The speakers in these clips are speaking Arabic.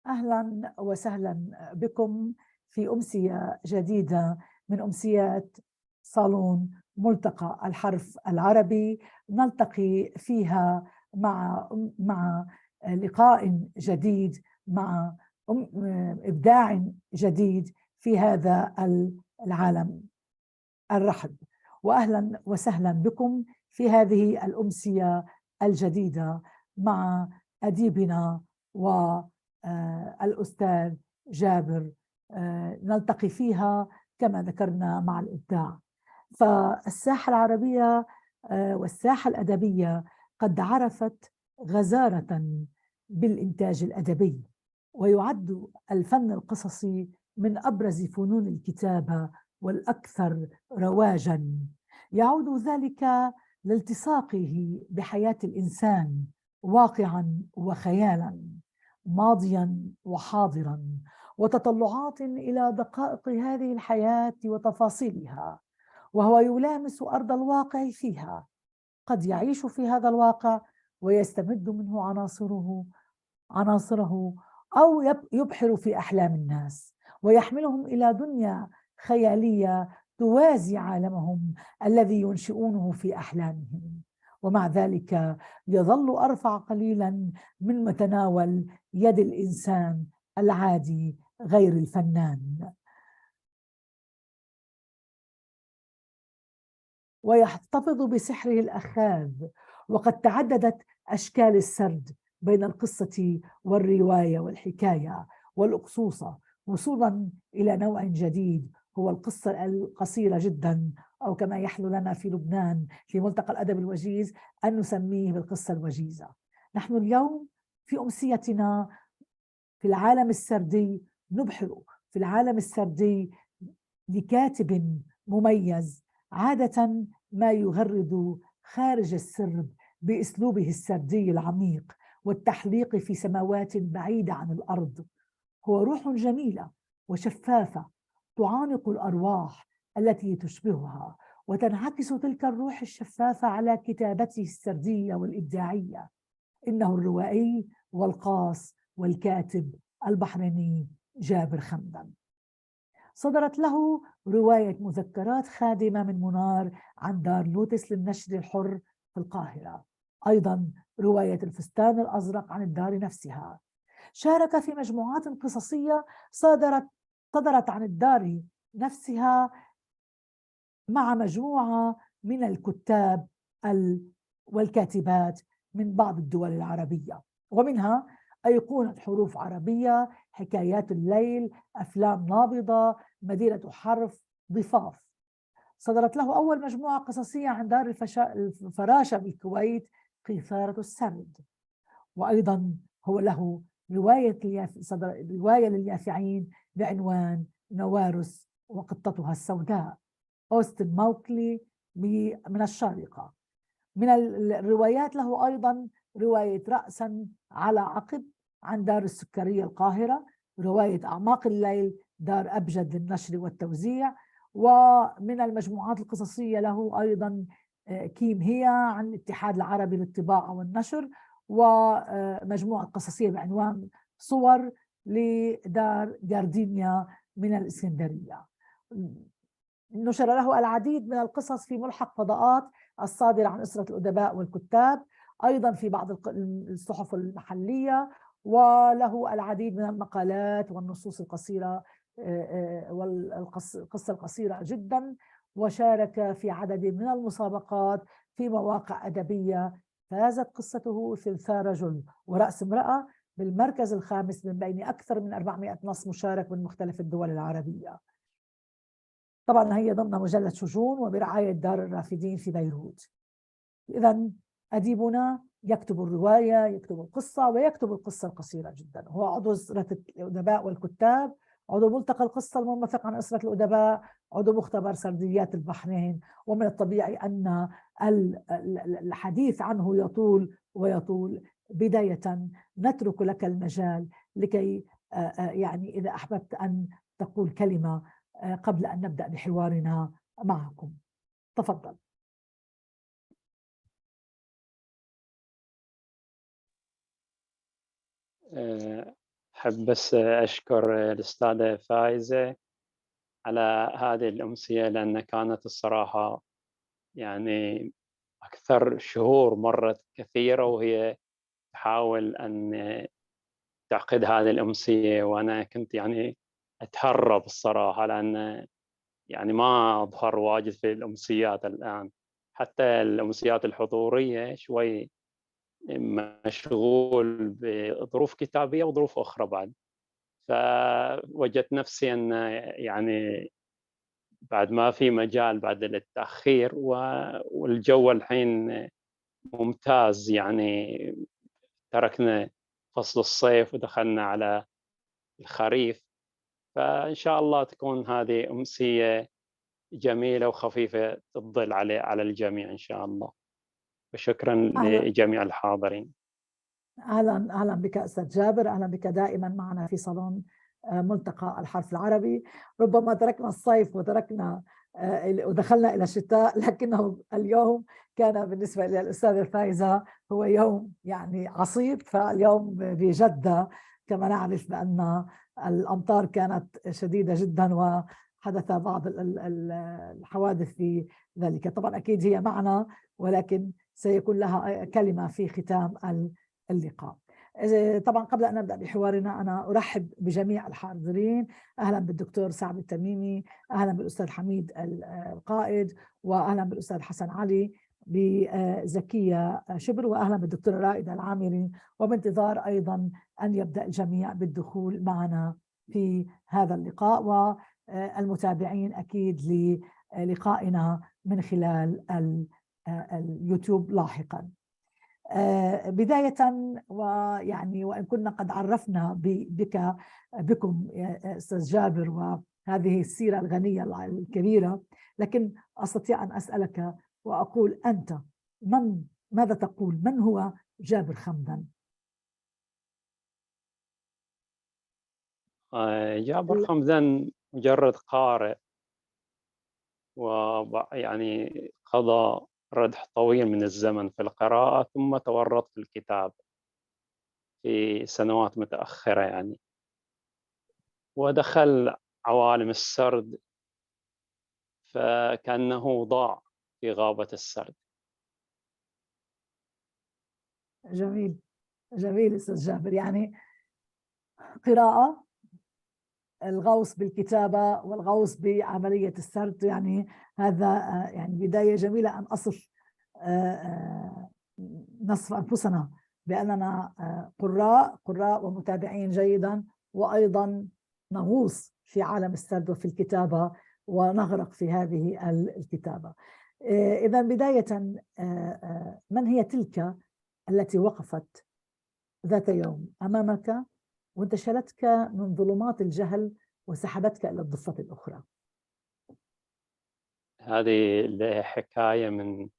أهلا وسهلا بكم في أمسية جديدة من أمسيات صالون ملتقى الحرف العربي. نلتقي فيها مع لقاء جديد، مع إبداع جديد في هذا العالم الرحب. وأهلا وسهلا بكم في هذه الأمسية الجديدة مع أديبنا والأستاذ جابر. نلتقي فيها كما ذكرنا مع الإبداع. فالساحة العربية والساحة الأدبية قد عرفت غزارة بالإنتاج الأدبي، ويعد الفن القصصي من أبرز فنون الكتابة والأكثر رواجا. يعود ذلك لالتصاقه بحياة الإنسان واقعا وخيالا، ماضيا وحاضرا، وتطلعات إلى دقائق هذه الحياة وتفاصيلها، وهو يلامس أرض الواقع فيها. قد يعيش في هذا الواقع ويستمد منه عناصره، أو يبحر في أحلام الناس ويحملهم إلى دنيا خيالية توازي عالمهم الذي ينشئونه في أحلامهم، ومع ذلك يظل أرفع قليلا من متناول يد الإنسان العادي غير الفنان، ويحتفظ بسحره الأخاذ. وقد تعددت أشكال السرد بين القصة والرواية والحكاية والأقصوصة، وصولا إلى نوع جديد هو القصة القصيرة جدا، أو كما يحلو لنا في لبنان في ملتقى الأدب الوجيز أن نسميه بالقصة الوجيزة. نحن اليوم في أمسيتنا في العالم السردي نبحر في العالم السردي لكاتب مميز عادة ما يغرد خارج السرب بأسلوبه السردي العميق والتحليق في سماوات بعيدة عن الأرض. هو روح جميلة وشفافة تعانق الأرواح التي تشبهها، وتنعكس تلك الروح الشفافة على كتابته السردية والإبداعية. إنه الروائي والقاص والكاتب البحريني جابر خمدان. صدرت له رواية مذكرات خادمة من منار عن دار لوتس للنشر الحر في القاهرة، أيضا رواية الفستان الأزرق عن الدار نفسها. شارك في مجموعات قصصية صدرت عن الدار نفسها مع مجموعة من الكتاب والكاتبات من بعض الدول العربية، ومنها أيقونة حروف عربية، حكايات الليل، أفلام نابضة، مدينة حرف، ضفاف. صدرت له أول مجموعة قصصية عن دار الفراشة بالكويت، قيثارة السرد. وأيضا هو له رواية لليافعين بعنوان نوارس وقطتها السوداء، أوستن موكلي من الشارقة. من الروايات له أيضا رواية رأسا على عقب عن دار السكرية القاهرة، رواية أعماق الليل دار أبجد للنشر والتوزيع. ومن المجموعات القصصية له أيضا كيم هي عن الاتحاد العربي للطباعة والنشر، ومجموعة قصصية بعنوان صور لدار جاردينيا من الإسكندرية. نشر له العديد من القصص في ملحق فضاءات الصادر عن أسرة الأدباء والكتاب، أيضا في بعض الصحف المحلية، وله العديد من المقالات والنصوص القصيرة والقصة القصيرة جدا. وشارك في عدد من المسابقات في مواقع أدبية. فازت قصته ثلثا رجل ورأس امرأة بالمركز الخامس من بين أكثر من 400 نص مشارك من مختلف الدول العربية. طبعا هي ضمن مجلة شجون وبرعاية دار الرافدين في بيروت. إذا أديبنا يكتب الرواية، يكتب القصة، ويكتب القصة القصيرة جدا. هو عضو أسرة الأدباء والكتاب، عضو ملتقى القصة المنبثق عن أسرة الأدباء، عضو مختبر سرديات البحرين. ومن الطبيعي أن الحديث عنه يطول ويطول. بداية نترك لك المجال لكي يعني إذا أحببت أن تقول كلمة قبل أن نبدأ بحوارنا معكم. تفضل. أحب بس أشكر الأستاذة فايزة على هذه الأمسية، لأن كانت الصراحة يعني أكثر شهور مرت كثيرة وهي تحاول أن تعقد هذه الأمسية، وأنا كنت يعني أتهرب الصراحة، لأن يعني ما أظهر واجد في الأمسيات الآن، حتى الأمسيات الحضورية شوي مشغول بظروف كتابية وظروف أخرى بعد. فوجدت نفسي أن يعني بعد ما في مجال بعد للتأخير، والجو الحين ممتاز، يعني تركنا فصل الصيف ودخلنا على الخريف، فإن شاء الله تكون هذه أمسية جميلة وخفيفة الظل على الجميع إن شاء الله. وشكرا أهلا لجميع الحاضرين. أهلا بك أستاذ جابر، أهلا بك دائما معنا في صالون ملتقى الحرف العربي. ربما تركنا الصيف ودخلنا إلى الشتاء، لكنه اليوم كان بالنسبة للأستاذة الفايزة هو يوم يعني عصيب. فاليوم بجدة كما نعرف بأن الأمطار كانت شديدة جدا، وحدث بعض الحوادث في ذلك. طبعا أكيد هي معنا، ولكن سيكون لها كلمة في ختام اللقاء. طبعا قبل أن نبدأ بحوارنا أنا أرحب بجميع الحاضرين. أهلا بالدكتور سعد التميمي، أهلا بالأستاذ حميد القائد، وأهلا بالأستاذ حسن علي، بزكية شبر، وأهلا بالدكتورة رائدة العامري. وبانتظار أيضا أن يبدأ الجميع بالدخول معنا في هذا اللقاء، والمتابعين أكيد للقائنا من خلال اليوتيوب لاحقا. بداية، ويعني وإن كنا قد عرفنا بكم يا أستاذ جابر وهذه السيرة الغنية الكبيرة، لكن أستطيع أن أسألك وأقول أنت ماذا تقول؟ من هو جابر خمدان؟ جابر خمدان مجرد قارئ، ويعني قضى ردح طويل من الزمن في القراءة، ثم تورط في الكتاب في سنوات متأخرة يعني، ودخل عوالم السرد فكأنه ضاع في غابة السرد. جميل، جميل أستاذ جابر. يعني قراءة، الغوص بالكتابة والغوص بعملية السرد، يعني هذا يعني بداية جميلة أن نصف أنفسنا بأننا قراء ومتابعين جيدا، وأيضا نغوص في عالم السرد وفي الكتابة ونغرق في هذه الكتابة. إذا بداية، من هي تلك التي وقفت ذات يوم أمامك وانتشلتك من ظلمات الجهل وسحبتك إلى الضفة الأخرى؟ هذه الحكاية من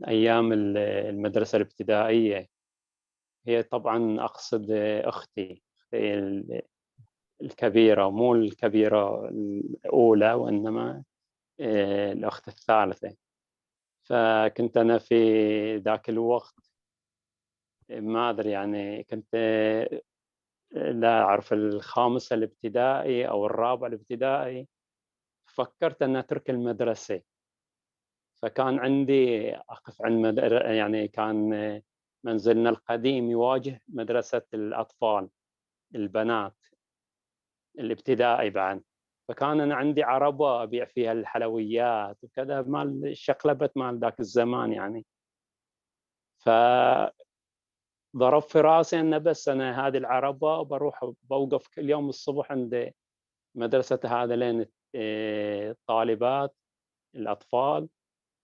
أيام المدرسة الابتدائية. هي طبعا أقصد أختي الكبيرة، مو الكبيرة الأولى، وإنما الأخت الثالثة. فكنت أنا في ذاك الوقت ما أدري، يعني كنت لا أعرف الخامسة الابتدائي أو الرابعة الابتدائي. فكرت أن أترك المدرسة، فكان عندي أقف عند يعني كان منزلنا القديم يواجه مدرسة الأطفال البنات الابتدائي بعد، فكان أنا عندي عربة أبيع فيها الحلويات وكذا، مال الشقلبة مال ذاك الزمان يعني. فضرب في راسي أن بس أنا هذه العربة بروح بوقف كل يوم الصبح عند مدرسة هذا لين الطالبات الأطفال،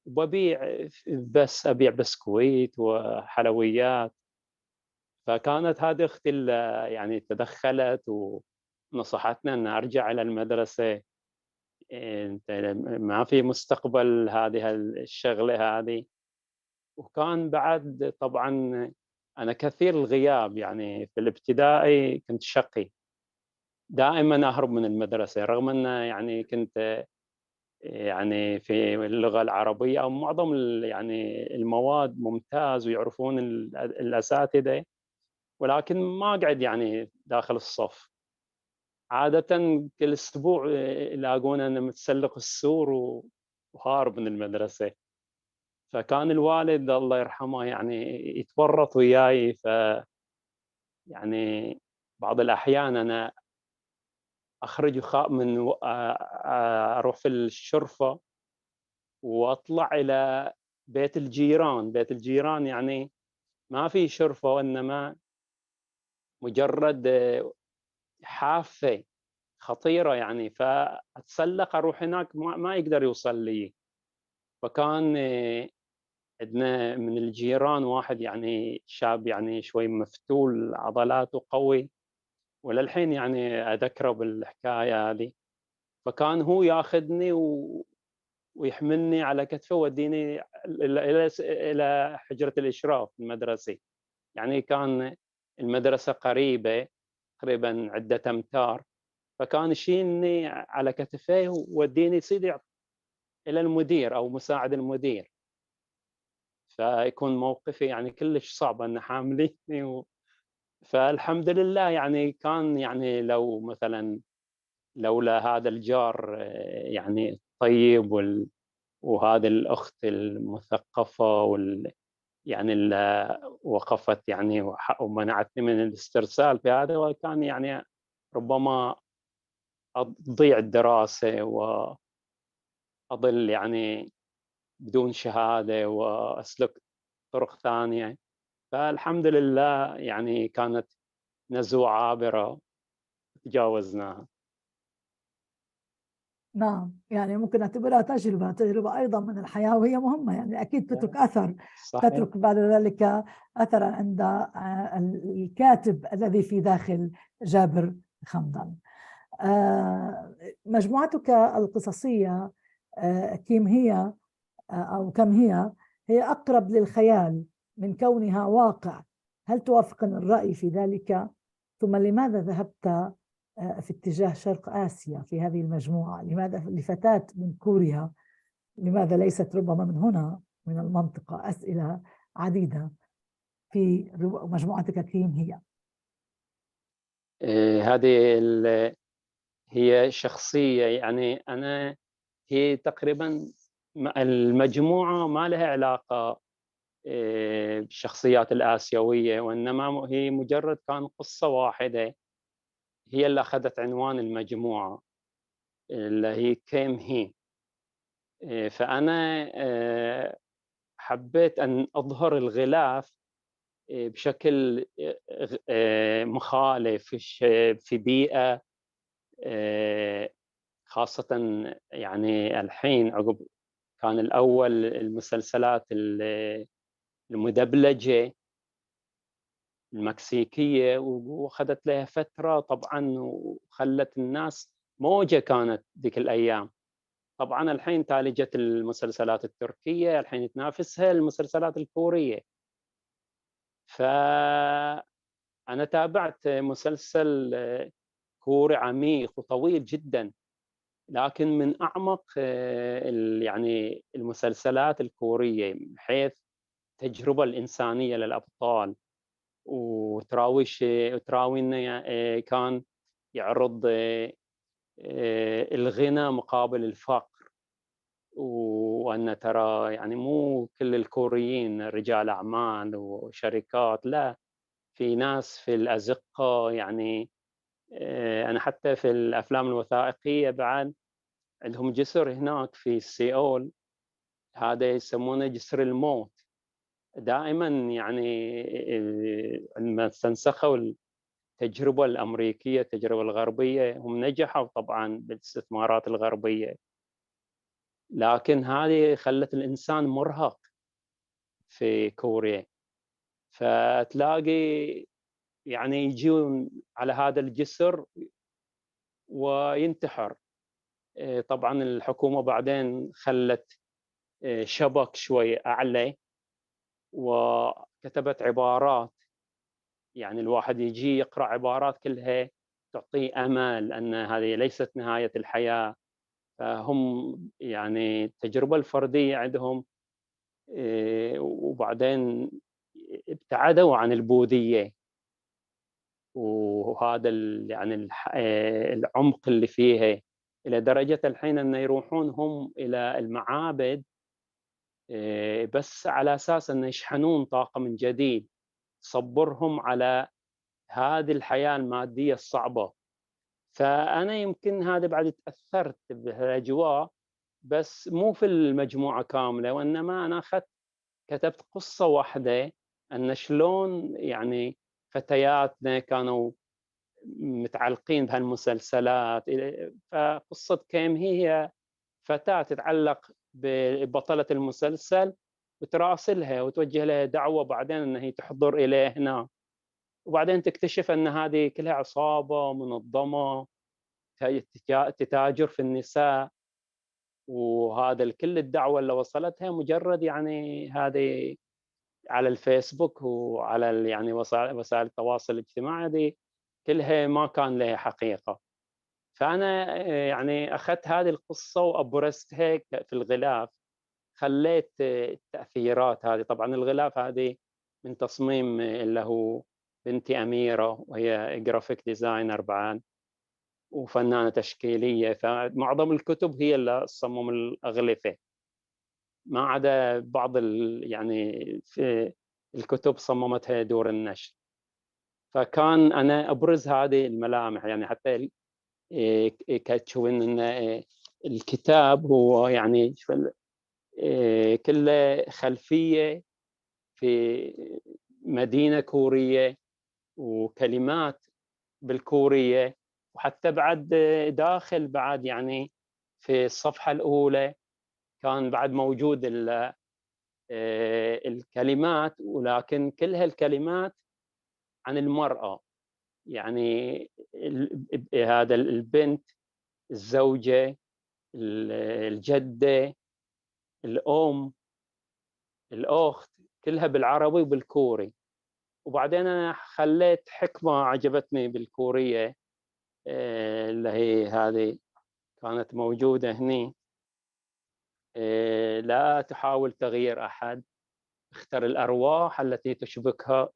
وببيع بس أبيع بسكويت وحلويات. فكانت هذه أختي يعني تدخلت ونصحتنا أن أرجع إلى المدرسة. أنت ما في مستقبل هذه الشغلة هذه. وكان بعد طبعا أنا كثير الغياب، يعني في الابتدائي كنت شقي، دائما أهرب من المدرسة، رغم أن يعني كنت يعني في اللغة العربية أو معظم يعني المواد ممتاز ويعرفون الأساتذة، ولكن ما أقعد يعني داخل الصف. عادةً كل أسبوع يلاقوني أنا متسلق السور وهارب من المدرسة. فكان الوالد الله يرحمه يعني يتورط وياي، يعني بعض الأحيان أنا أخرج من أروح في الشرفة وأطلع إلى بيت الجيران. بيت الجيران يعني ما في شرفة، وإنما مجرد حافة خطيرة يعني، فأتسلق أروح هناك ما يقدر يوصل لي. فكان عندنا من الجيران واحد يعني شاب يعني شوي مفتول عضلاته قوي، وللحين يعني أذكره بالحكاية هذه. فكان هو ياخذني ويحملني على كتفه ويوديني إلى حجرة الإشراف المدرسي. يعني كان المدرسة قريبة تقريبًا عدة أمتار، فكان يشيلني على كتفيه ويوديني سيدي إلى المدير أو مساعد المدير. فيكون موقفي يعني كلش صعب إنه حامليني فالحمد لله يعني كان يعني لو مثلًا لولا هذا الجار يعني الطيب وهذه الأخت المثقفة يعني وقفت يعني ومنعتني من الاسترسال في هذا، وكان يعني ربما تضيع الدراسة وأضل يعني بدون شهادة وأسلك طرق ثانية. فالحمد لله يعني كانت نزوة عابرة تجاوزناها. نعم، يعني ممكن نعتبرها تجربة أيضا من الحياة، وهي مهمة، يعني أكيد تترك أثر، صحيح. تترك بعد ذلك أثرا عند الكاتب الذي في داخل جابر خمدان. مجموعتك القصصية كم هي أو كم هي أقرب للخيال من كونها واقع. هل توافقني الرأي في ذلك؟ ثم لماذا ذهبت في اتجاه شرق آسيا في هذه المجموعة؟ لماذا لفتاة من كوريا؟ لماذا ليست ربما من هنا من المنطقة؟ أسئلة عديدة في مجموعتك كيم هي. هذه هي شخصية يعني هي تقريبًا المجموعة ما لها علاقة بالشخصيات الآسيوية، وإنما هي مجرد كان قصة واحدة هي اللي أخذت عنوان المجموعة، اللي هي كيم هي. فأنا حبيت أن أظهر الغلاف بشكل مخالف في بيئة آآ خاصةً يعني الحين عقب كان الأول المسلسلات المدبلجة المكسيكية وأخذت لها فترة طبعًا وخلّت الناس موجة كانت ذيك الأيام. طبعًا الحين تالي جت المسلسلات التركية، الحين تنافسها المسلسلات الكورية. فأنا تابعت مسلسل كوري عميق وطويل جدًا، لكن من أعمق يعني المسلسلات الكورية، من حيث التجربة الإنسانية للأبطال، وتراوينا كان يعرض الغنى مقابل الفقر، وأن ترى يعني مو كل الكوريين رجال أعمال وشركات، لا، في ناس في الأزقة يعني. أنا حتى في الأفلام الوثائقية بعد عندهم جسر هناك في سيول، هذا يسمونه جسر الموت. دائمًا يعني عندما استنسخوا التجربة الأمريكية، التجربة الغربية، هم نجحوا طبعًا بالاستثمارات الغربية، لكن هذه خلّت الإنسان مرهق في كوريا. فتلاقي يعني يجون على هذا الجسر وينتحر. طبعًا الحكومة بعدين خلّت شبك شوي أعلى وكتبت عبارات، يعني الواحد يجي يقرأ عبارات كلها تعطيه أمل أن هذه ليست نهاية الحياة. فهم يعني التجربة الفردية عندهم وبعدين ابتعدوا عن البوذية، وهذا يعني العمق اللي فيها، إلى درجة الحين أنه يروحون هم إلى المعابد بس على أساس أنه يشحنون طاقة من جديد تصبرهم على هذه الحياة المادية الصعبة. فأنا يمكن هذا بعد تأثرت بهالأجواء، بس مو في المجموعة كاملة، وإنما أنا كتبت قصة واحدة أن شلون يعني فتياتنا كانوا متعلقين بهالمسلسلات. فقصة كيم هي فتاة تتعلق ببطلة المسلسل وتراسلها وتوجه لها دعوة بعدين أن هي تحضر إليه هنا، وبعدين تكتشف أن هذه كلها عصابة منظمة تتاجر في النساء، وهذا كل الدعوة اللي وصلتها مجرد يعني هذه على الفيسبوك وعلى يعني وسائل التواصل الاجتماعي، هذه كلها ما كان لها حقيقة. فأنا يعني أخذت هذه القصة وأبرزتها في الغلاف، خليت التأثيرات هذه. طبعا الغلاف هذه من تصميم اللي هو بنتي أميرة، وهي جرافيك ديزاينر بعد وفنانة تشكيلية، فمعظم الكتب هي اللي تصمم الأغلفة، ما عدا بعض يعني في الكتب صممتها دور النشر. فكان أنا أبرز هذه الملامح، يعني حتى تشوفون أن الكتاب هو يعني كله خلفية في مدينة كورية وكلمات بالكورية، وحتى بعد داخل بعد يعني في الصفحة الأولى كان بعد موجود الكلمات، ولكن كل هالكلمات عن المرأة، يعني هذا البنت، الزوجة، الجدة، الأم، الأخت، كلها بالعربي وبالكوري. وبعدين أنا خليت حكمة عجبتني بالكورية اللي هي هذه كانت موجودة هني: لا تحاول تغيير أحد، اختر الأرواح التي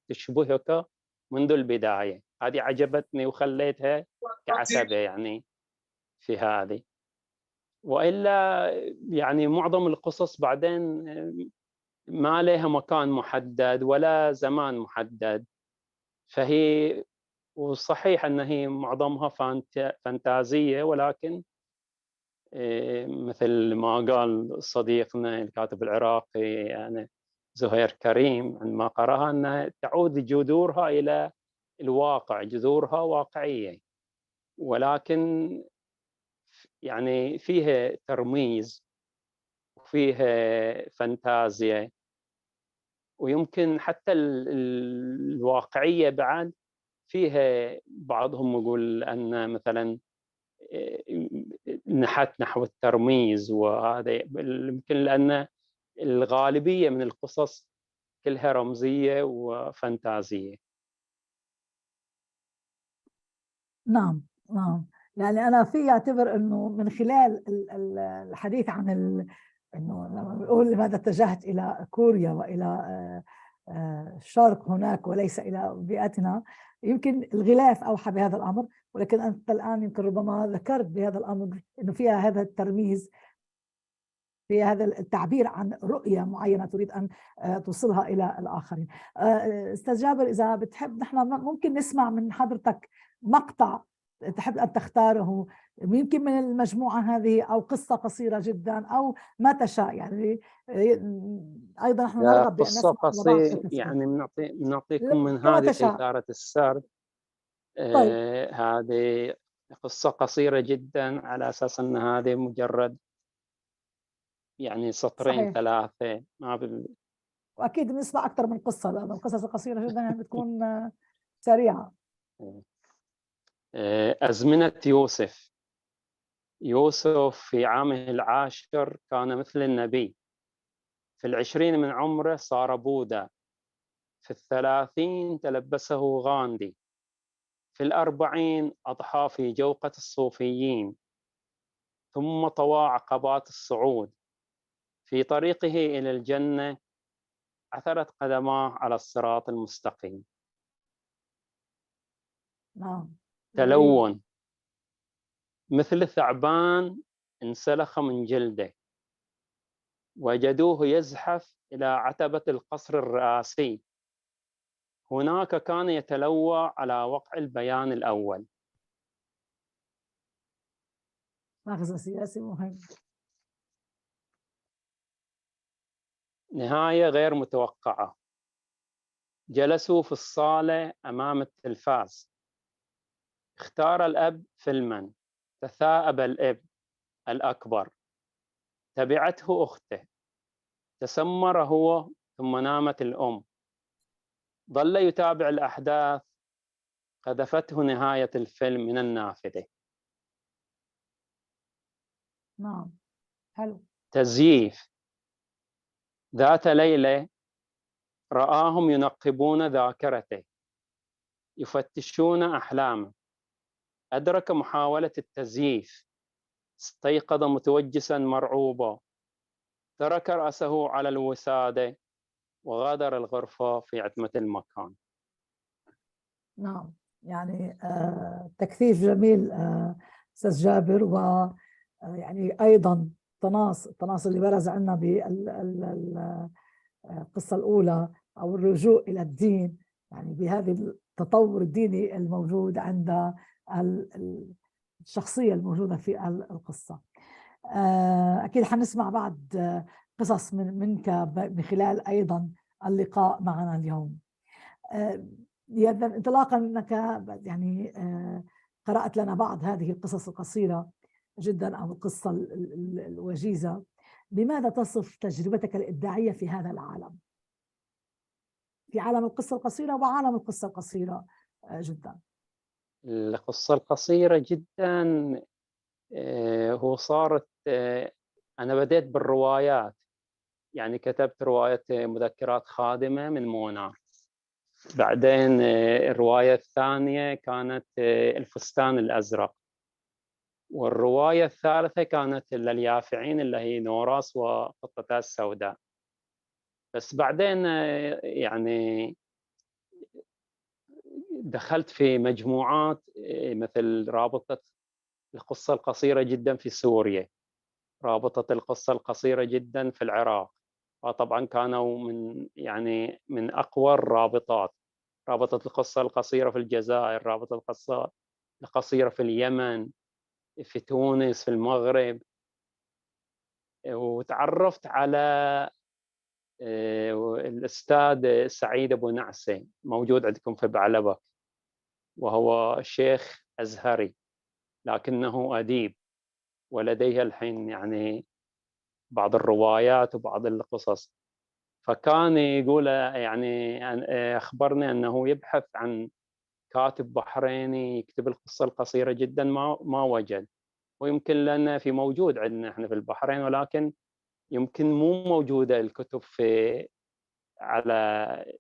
تشبهك منذ البداية. هذه عجبتني وخليتها كعتبة يعني في هذه. وإلا يعني معظم القصص بعدين ما لها مكان محدد ولا زمان محدد، فهي وصحيح أن هي معظمها فانتازية، ولكن مثل ما قال صديقنا الكاتب العراقي يعني زهير كريم عندما قرأها، أن تعود جذورها إلى الواقع، جذورها واقعية، ولكن يعني فيها ترميز وفيها فانتازيا، ويمكن حتى الواقعية بعد فيها. بعضهم يقول أن مثلا نحت نحو الترميز، وهذا يمكن لأن الغالبية من القصص كلها رمزية وفانتازية. نعم نعم. يعني أنا في أعتبر أنه من خلال الحديث عن أنه لما بنقول لماذا اتجهت إلى كوريا وإلى الشرق هناك وليس إلى بيئتنا، يمكن الغلاف أوحى بهذا الأمر، ولكن أنت الآن يمكن ربما ذكرت بهذا الأمر أنه فيها هذا الترميز، في هذا التعبير عن رؤية معينة تريد أن توصلها إلى الآخرين. أستاذ جابر، إذا بتحب نحن ممكن نسمع من حضرتك مقطع تحب أن تختاره، يمكن من المجموعة هذه أو قصة قصيرة جدا أو ما تشاء. يعني أيضا نحن نرغب بأن قصة نسمع طلبات قصيرة التسجيل يعني بنعطيكم من كما هذه تشاء. إثارة السرد. طيب هذه قصة قصيرة جدا، على أساس أن هذه مجرد يعني سطرين صحيح، ثلاثة ما وأكيد بنسمع أكثر من قصة لأنه القصص القصيرة جدا يعني بتكون سريعة. أزمنة يوسف. يوسف في عامه العاشر كان مثل النبي، في 20 من عمره صار بوذا، في 30 تلبسه غاندي، في 40 أضحى في جوقة الصوفيين، ثم طوى عقبات الصعود. في طريقه إلى الجنة عثرت قدماه على الصراط المستقيم. نعم. تلون مثل ثعبان انسلخ من جلده، وجدوه يزحف إلى عتبة القصر الرئاسي، هناك كان يتلوى على وقع البيان الأول. مغزى سياسي مهم. نهاية غير متوقعة. جلسوا في الصالة أمام التلفاز، اختار الأب فيلما، تثاءب الأب الأكبر، تبعته أخته، تسمر هو، ثم نامت الأم. ظل يتابع الأحداث، قذفته نهاية الفيلم من النافذة. نعم. حلو. تزييف. ذات ليلة رآهم ينقبون ذاكرته، يفتشون أحلامه، أدرك محاولة التزييف، استيقظ متوجسا مرعوبا، ترك رأسه على الوسادة وغادر الغرفة في عتمة المكان. نعم، يعني تكثيف جميل أستاذ جابر. و يعني أيضا التناص اللي برز عنا بالقصة الأولى، أو الرجوع إلى الدين، يعني بهذا التطور الديني الموجود عند الشخصية الموجودة في القصة. أكيد حنسمع بعد قصص منك من خلال أيضا اللقاء معنا اليوم. انطلاقا انك يعني قرأت لنا بعض هذه القصص القصيرة جدا، او القصة الوجيزة، بماذا تصف تجربتك الإبداعية في هذا العالم، في عالم القصة القصيرة وعالم القصة القصيرة جدا؟ القصة القصيرة جدا هو صارت أنا بديت بالروايات، يعني كتبت رواية مذكرات خادمة من مونا، بعدين الرواية الثانية كانت الفستان الأزرق، والرواية الثالثة كانت لليافعين اللي هي نوراس وقطتها السوداء. بس بعدين يعني دخلت في مجموعات مثل رابطة القصة القصيرة جدا في سوريا، رابطة القصة القصيرة جدا في العراق، وطبعا كانوا من أقوى الرابطات. رابطة القصة القصيرة في الجزائر، رابطة القصة القصيرة في اليمن، في تونس، في المغرب. وتعرفت على الأستاذ سعيد أبو نعسة، موجود عندكم في بعلبك، وهو شيخ أزهري لكنه أديب، ولديه الحين يعني بعض الروايات وبعض القصص. فكان يقول يعني أخبرني أنه يبحث عن كاتب بحريني يكتب القصة القصيرة جدا، ما وجد. ويمكن لأن في موجود عندنا احنا في البحرين، ولكن يمكن مو موجودة الكتب في على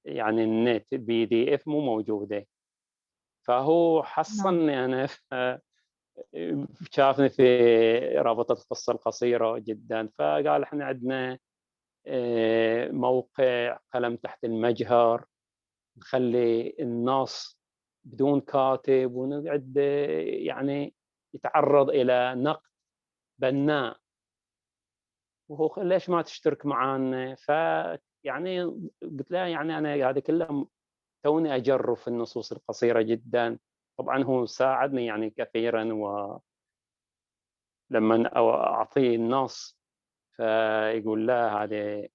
يعني النت PDF مو موجودة. فهو نعم. حصلني أنا شافني في رابطة القصة القصيرة جدا، فقال احنا عندنا موقع قلم تحت المجهر، نخلي النص بدون كاتب ونقعد يعني يتعرض إلى نقد بناء، وهو ليش ما تشترك معنا؟ فيعني قلت له يعني أنا هذه كلها توني أجرب في النصوص القصيرة جدا. طبعا هو ساعدني يعني كثيرا، ولما أعطيه النص فيقول لا هذا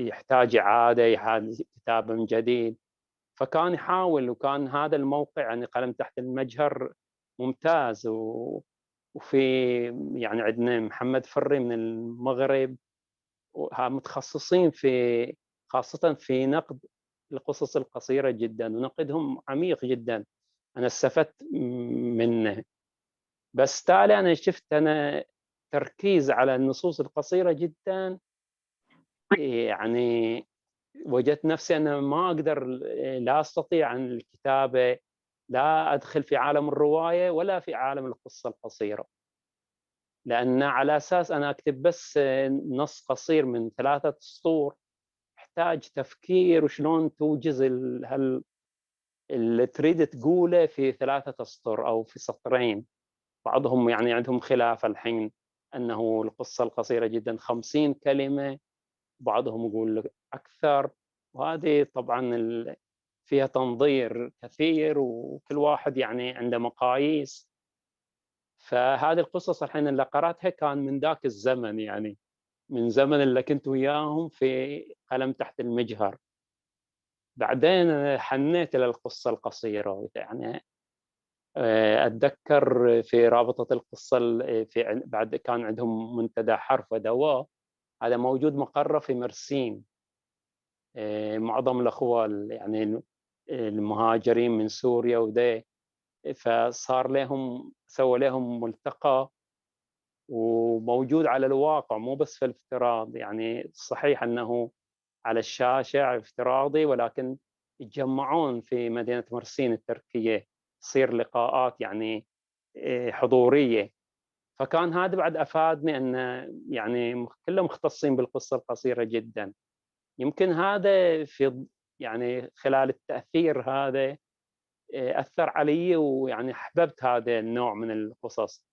يحتاج إعادة، يحتاج كتابة من جديد. فكان يحاول، وكان هذا الموقع يعني قلم تحت المجهر ممتاز. وفي يعني عندنا محمد فري من المغرب، متخصصين في خاصة في نقد القصص القصيرة جدا، ونقدهم عميق جدا، أنا استفدت منه. بس تالي أنا شفت تركيز على النصوص القصيرة جدا، يعني وجدت نفسي أنا ما أقدر، لا أستطيع عن الكتابة، لا أدخل في عالم الرواية ولا في عالم القصة القصيرة، لأن على أساس أنا أكتب بس نص قصير من 3 سطور، يحتاج تفكير وشلون توجز اللي تريد تقوله في 3 أسطر أو في سطرين. بعضهم يعني عندهم خلاف الحين أنه القصة القصيرة جدًا 50 كلمة، بعضهم يقول لك أكثر، وهذه طبعًا فيها تنظير كثير وكل واحد يعني عنده مقاييس. فهذه القصص الحين اللي قرأتها كان من ذاك الزمن يعني، من زمن اللي كنت وياهم في قلم تحت المجهر. بعدين أنا حنيت إلى القصة القصيرة، يعني أتذكر في رابطة القصة بعد كان عندهم منتدى حرف ودواء، هذا موجود مقره في مرسين. معظم الأخوة يعني المهاجرين من سوريا فصار لهم سووا لهم ملتقى وموجود على الواقع مو بس في الافتراض، يعني صحيح أنه على الشاشة افتراضي، ولكن يتجمعون في مدينة مرسين التركية، تصير لقاءات يعني حضورية. فكان هذا بعد أفادني أن يعني كلهم مختصين بالقصة القصيرة جدًا. يمكن هذا يعني خلال التأثير هذا أثّر عليّ ويعني أحببت هذا النوع من القصص.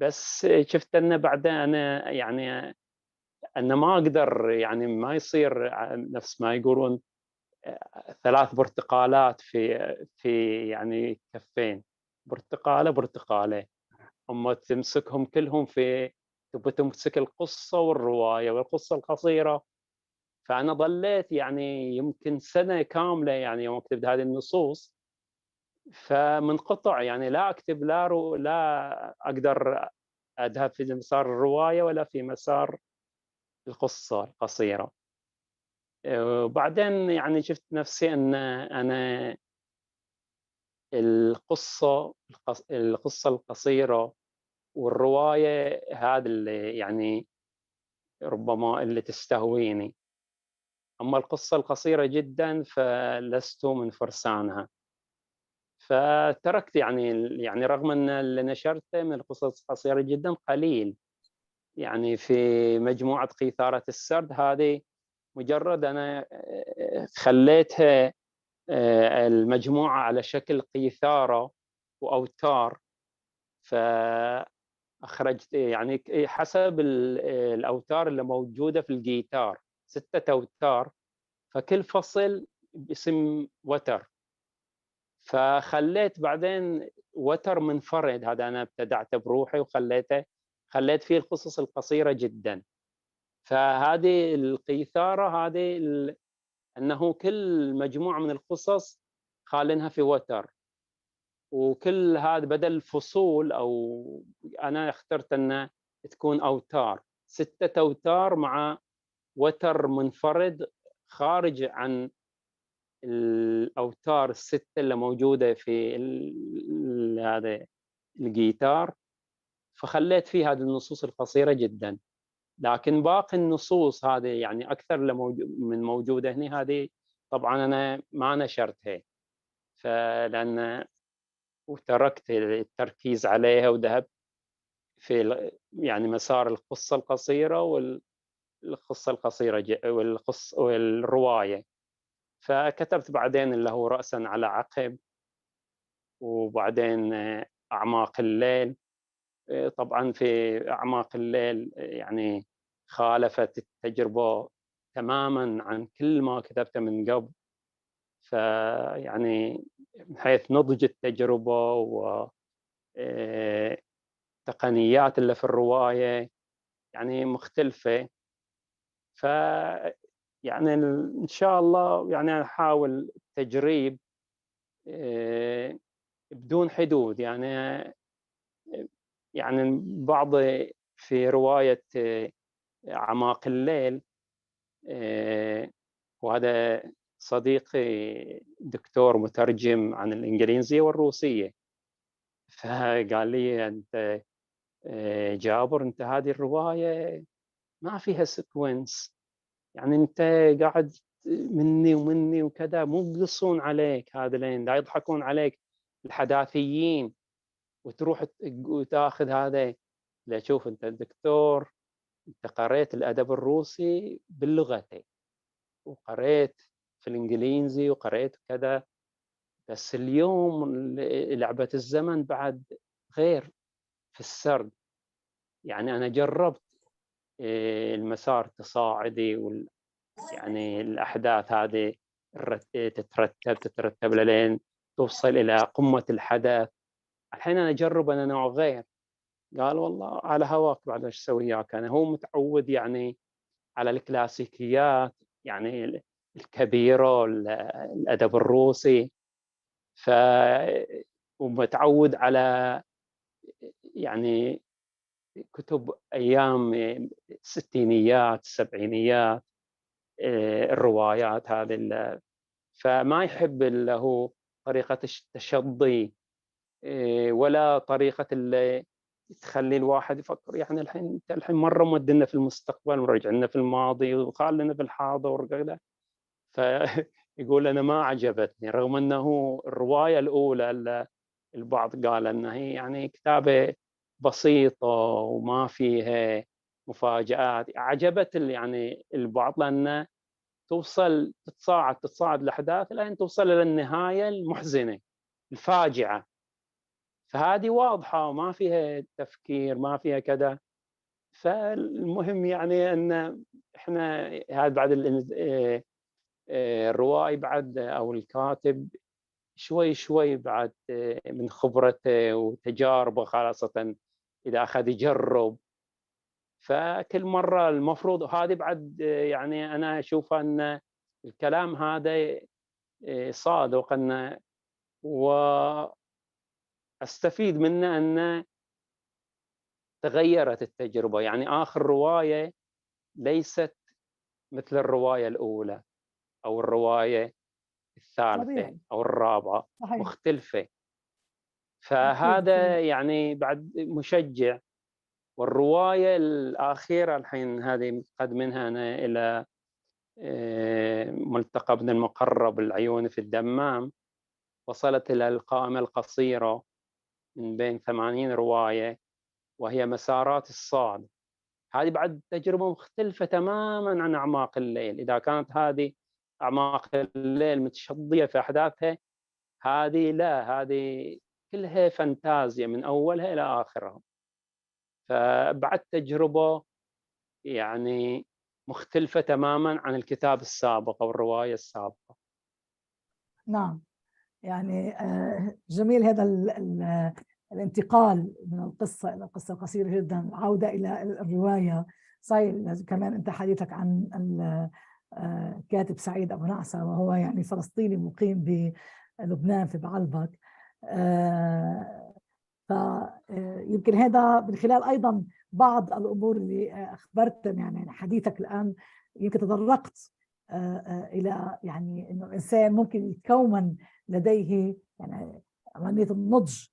بس شُفت إنه بعدين أنا يعني أنا ما أقدر يعني ما يصير نفس ما يقولون 3 برتقالات في يعني كفّين، برتقالة، برتقالة، هم تمسكهم كلهم تبغى تمسك القصة والرواية والقصة القصيرة. فأنا ضليت يعني يمكن سنة كاملة يعني يوم كتبت هذه النصوص، فمنقطع يعني لا أكتب لا أقدر أذهب في مسار الرواية ولا في مسار القصة القصيرة. وبعدين يعني شُفت نفسي أن أنا القصة القصيرة والرواية هذا اللي يعني ربما اللي تستهويني، أما القصة القصيرة جدًا فلست من فرسانها. فتركت يعني رغم أن اللي نشرته من القصص القصيرة جدًا قليل، يعني في مجموعة قيثارة السرد هذه مجرد أنا خليتها المجموعة على شكل قيثارة وأوتار، فأخرجت يعني حسب الأوتار اللي موجودة في الجيتار، 6 أوتار، فكل فصل باسم وتر. فخلّيت بعدين وتر منفرد، هذا أنا ابتدعته بروحي خلّيت فيه القصص القصيرة جدًا. فهذه القيثارة هذه أنه كل مجموعة من القصص خالينها في وتر، وكل هذا بدل الفصول أو أنا اخترت أنها تكون أوتار، 6 أوتار مع وتر منفرد خارج عن الأوتار ال6 اللي موجودة في هذا الجيتار، فخلّيت فيه هذه النصوص القصيرة جدًا. لكن باقي النصوص هذه يعني أكثر من موجودة هني، هذه طبعًا أنا ما نشرتها، لأن وتركت التركيز عليها وذهبت في يعني مسار القصة القصيرة القصة القصيرة والرواية. فكتبت بعدين اللي هو رأسًا على عقب، وبعدين أعماق الليل. طبعًا في أعماق الليل يعني خالفت التجربة تمامًا عن كل ما كتبته من قبل، فيعني من حيث نضج التجربة التقنيات اللي في الرواية يعني مختلفة. ف يعني إن شاء الله يعني أحاول تجريب بدون حدود، يعني في رواية أعماق الليل، وهذا صديقي دكتور مترجم عن الإنجليزية والروسية، فقال لي: "أنت جابر، أنت هذه الرواية ما فيها sequence، يعني أنت قاعد مني ومني وكذا، مو بيقصون عليك هذولين، لا يضحكون عليك الحداثيين وتروح وتاخذ هذا. لا شوف أنت دكتور، أنت قريت الأدب الروسي بلغته، وقريت في الإنجليزي وقريت كذا، بس اليوم لعبة الزمن بعد غير في السرد. يعني أنا جرّبت المسار التصاعدي يعني الأحداث هذه تترتب للين توصل إلى قمة الحدث. الحين أنا أجرّب أنا نوع غير. قال والله على هواك بعد إيش أسوي وياك أنا. هو متعوّد يعني على الكلاسيكيات، يعني الكبيرة الأدب الروسي، ف ومتعوّد على يعني كتب أيام الستينيات، السبعينيات، الروايات هذه فما يحب اللي هو طريقة التشظي، ولا طريقة اللي تخلّي الواحد يفكر يعني أنت الحين مرّة مودّينا في المستقبل ومرجعنا في الماضي وخالنا في الحاضر وكذا. فيقول أنا ما عجبتني، رغم أنه الرواية الأولى البعض قال أن هي يعني كتابة بسيطة وما فيها مفاجآت. عجبت يعني البعض لأن تتصاعد الأحداث لين توصل إلى النهاية المحزنة، الفاجعة. فهذه واضحة وما فيها تفكير، ما فيها كذا. فالمهم يعني أن إحنا هذا بعد الروائي بعد أو الكاتب شوي شوي بعد من خبرته وتجاربه، خاصة إذا أخذ يجرب، فكل مرة المفروض هذه بعد يعني أنا أشوف أن الكلام هذا صادق، أن وأستفيد منه أن تغيرت التجربة. يعني آخر رواية ليست مثل الرواية الأولى أو الرواية الثالثة طبيعي. أو الرابعة، صحيح. مختلفة. أكيد أكيد. فهذا يعني بعد مشجع. والرواية الأخيرة الحين هذه قد منها أنا إلى ملتقى ابن المقرب العيون في الدمام، وصلت إلى القائمة القصيرة من بين 80 رواية، وهي مسارات الصعد. هذه بعد تجربة مختلفة تمامًا عن أعماق الليل. إذا كانت هذه أعماق الليل متشظية في أحداثها، هذه لا، هذه كلها فانتازيا من أولها إلى آخرها. فبعد تجربة يعني مختلفة تمامًا عن الكتاب السابق أو الرواية السابقة. نعم. يعني جميل هذا الانتقال من القصة إلى القصة القصيرة جدا، العودة إلى الرواية. صحيح. كمان أنت حديثك عن الكاتب سعيد أبو نعسة، وهو يعني فلسطيني مقيم بلبنان في بعلبك. فيمكن هذا من خلال أيضا بعض الأمور اللي أخبرتني يعني حديثك الآن، يمكن تطرقت إلى يعني إنه الإنسان ممكن يتكون لديه يعني عملية النضج،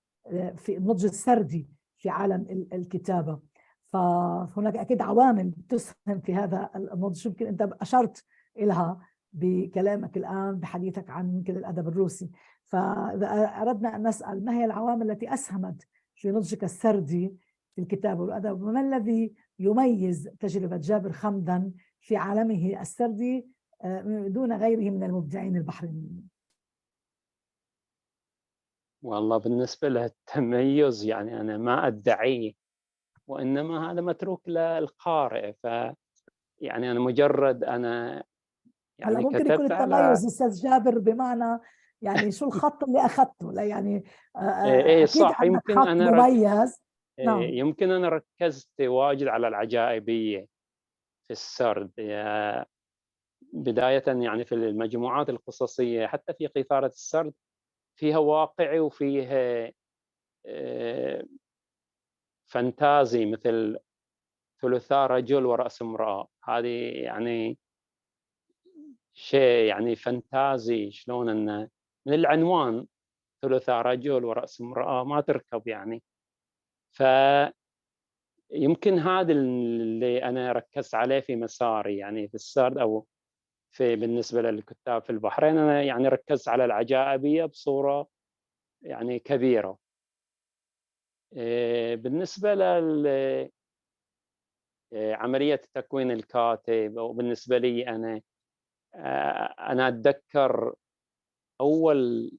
في النضج السردي في عالم الكتابة. فهناك أكيد عوامل تسهم في هذا النضج، يمكن أنت أشرت إلها بكلامك الآن بحديثك عن يمكن الأدب الروسي. فإذا أردنا أن نسأل ما هي العوامل التي أسهمت في نضجك السردي في الكتابة والأدب، وما الذي يميز تجربة جابر خمدان في عالمه السردي دون غيره من المبدعين البحرينيين؟ والله بالنسبة للتميز يعني أنا ما أدعيه، وإنما هذا متروك للقارئ. يعني أنا مجرد أنا هلا يعني ممكن يكون كتبت على التميز أستاذ جابر بمعنى يعني شو الخط اللي أخذته؟ لا يعني إيه أكيد صح. عندك خط مميز. نعم. يمكن أنا ركزت واجد على العجائبية في السرد، بدايةً يعني في المجموعات القصصية حتى في قيثارة السرد فيها واقعي وفيها آآ فانتازي، مثل ثلثاء رجل ورأس امرأة. هذه يعني شيء يعني فانتازي، شلون إنه من العنوان ثلثاء رجل ورأس امرأة ما تركب يعني. فيمكن هذا اللي أنا ركزت عليه في مساري يعني في السرد، أو بالنسبة للكتاب في البحرين. أنا يعني ركزت على العجائبية بصورة يعني كبيرة. بالنسبة عملية تكوين الكاتب، أو بالنسبة لي أنا أنا أتذكر أول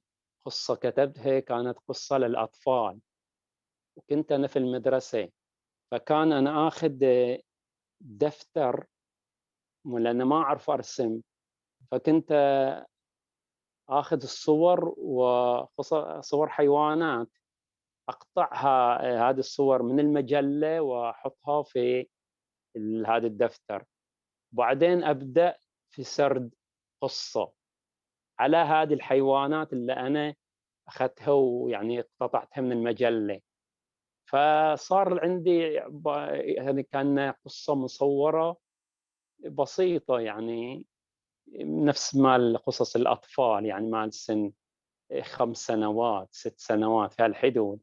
قصة كتبتها كانت قصة للأطفال، وكنت أنا في المدرسة، فكان أنا آخذ دفتر لأن ما أعرف أرسم، فكنت آخذ الصور صور حيوانات، أقطعها هذه الصور من المجلة وأحطها في هذا الدفتر، وبعدين أبدأ في سرد قصة على هذه الحيوانات اللي أنا أخذتها ويعني اقتطعتها من المجلة. فصار عندي يعني كأنها قصة مصورة بسيطة، يعني نفس مال قصص الأطفال، يعني مال سن 5 سنوات 6 سنوات في هالحدود.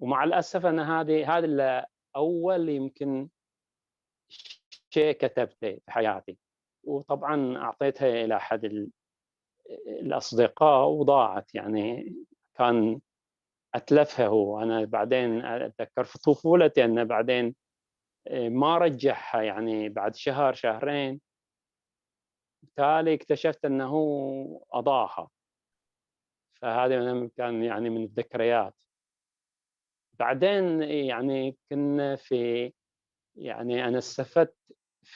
ومع الأسف أنا هذا أول يمكن شيء كتبته في حياتي، وطبعًا أعطيتها إلى أحد الأصدقاء وضاعت، يعني كان أتلفها هو. أنا بعدين أتذكر في طفولتي أنه بعدين ما رجعها، يعني بعد شهر شهرين بالتالي اكتشفت أنه أضاعها. فهذه كان يعني من الذكريات. بعدين يعني كنا يعني أنا استفدت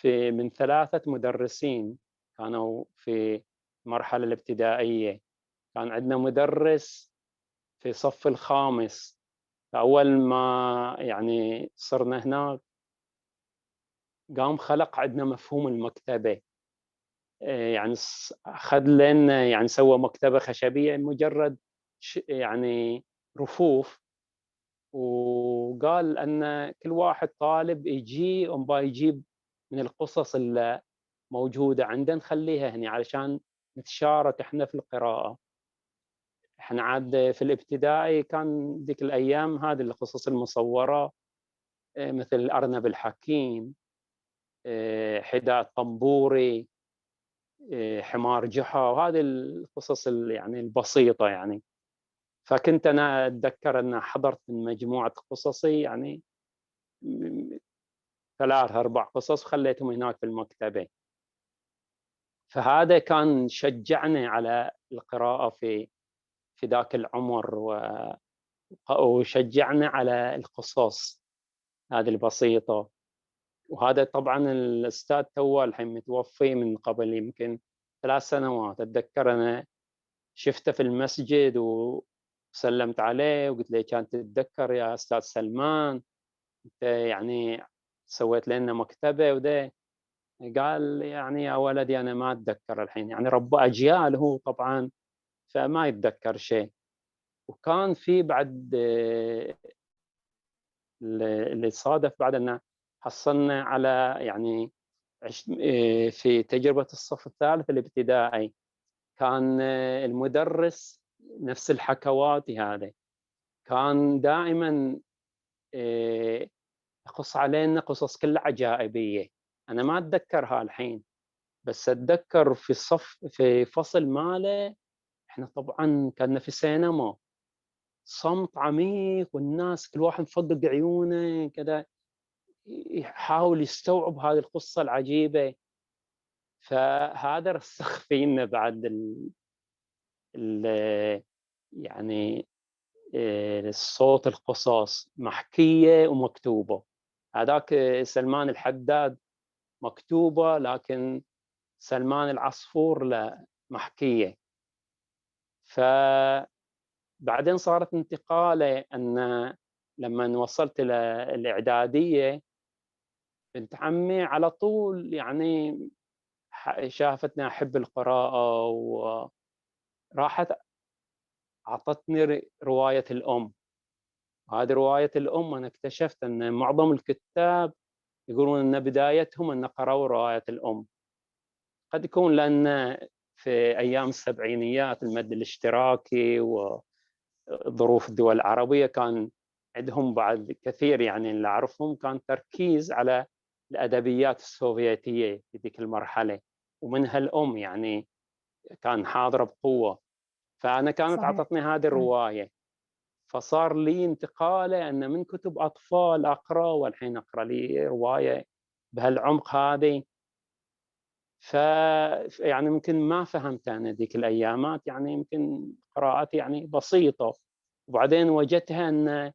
من 3 مدرسين كانوا في المرحلة الابتدائية. كان عندنا مدرس في الصف الخامس، فأول ما يعني صرنا هناك قام خلق عندنا مفهوم المكتبة. يعني أخذ لنا، يعني سوى مكتبة خشبية مجرد يعني رفوف، وقال أن كل واحد طالب يجي يجيب من القصص الموجودة عنده نخليها هني علشان نتشارك إحنا في القراءة. إحنا عاد في الابتدائي كان ذيك الأيام هذه القصص المصورة، مثل الأرنب الحكيم، حداء الطنبوري، حمار جحا، وهذه القصص يعني البسيطة يعني. فكنت أنا أتذكر أن حضرت من مجموعة قصصي، يعني 3 4 قصص وخليتهم هناك في المكتبة. فهذا كان شجعني على القراءة في ذاك العمر، وشجعني على القصص هذه البسيطة. وهذا طبعًا الأستاذ توه الحين متوفي من قبل يمكن 3 سنوات. أتذكر أنا شفته في المسجد وسلمت عليه وقلت له: "كان تتذكر يا أستاذ سلمان، أنت يعني سويت لنا مكتبة وده." قال: "يعني يا ولدي أنا ما أتذكر الحين." يعني ربى أجيال هو طبعًا، فما يتذكر شيء. وكان في بعد اللي صادف بعد أنه حصلنا على يعني في تجربة الصف الثالث الابتدائي، كان المدرس نفس الحكواتي هذا، كان دائمًا آآ يقص علينا قصص كلها عجائبية. أنا ما أتذكرها الحين، بس أتذكر في فصل ماله إحنا طبعًا كنا في سينما، صمت عميق والناس كل واحد مفقق عيونه كذا يحاول يستوعب هذه القصة العجيبة. فهذا رسخ فينا بعد ال يعني صوت القصص محكية ومكتوبة. هذاك سلمان الحداد مكتوبة، لكن سلمان العصفور لا، محكية. فبعدين صارت انتقالة أن لمن وصلت إلى الإعدادية بنت عمي على طول يعني شافتني أحب القراءة وراحت أعطتني رواية الأم. وهذه رواية الأم أنا اكتشفت أن معظم الكتاب يقولون أن بدايتهم أن قرأوا رواية الأم. قد يكون لأن في أيام السبعينيات المد الاشتراكي وظروف الدول العربية كان عندهم بعد كثير، يعني اللي أعرفهم كان تركيز على الأدبيات السوفيتية في ذيك المرحلة، ومنها الأم يعني كان حاضرة بقوة. فأنا كانت صحيح. عطتني هذه إيه. الرواية، فصار لي انتقالة أن من كتب أطفال أقرأ، والحين أقرأ لي رواية بهالعمق هذه. يعني يمكن ما فهمت أنا ذيك الأيامات، يعني يمكن قراءتي يعني بسيطة، وبعدين وجدتها أن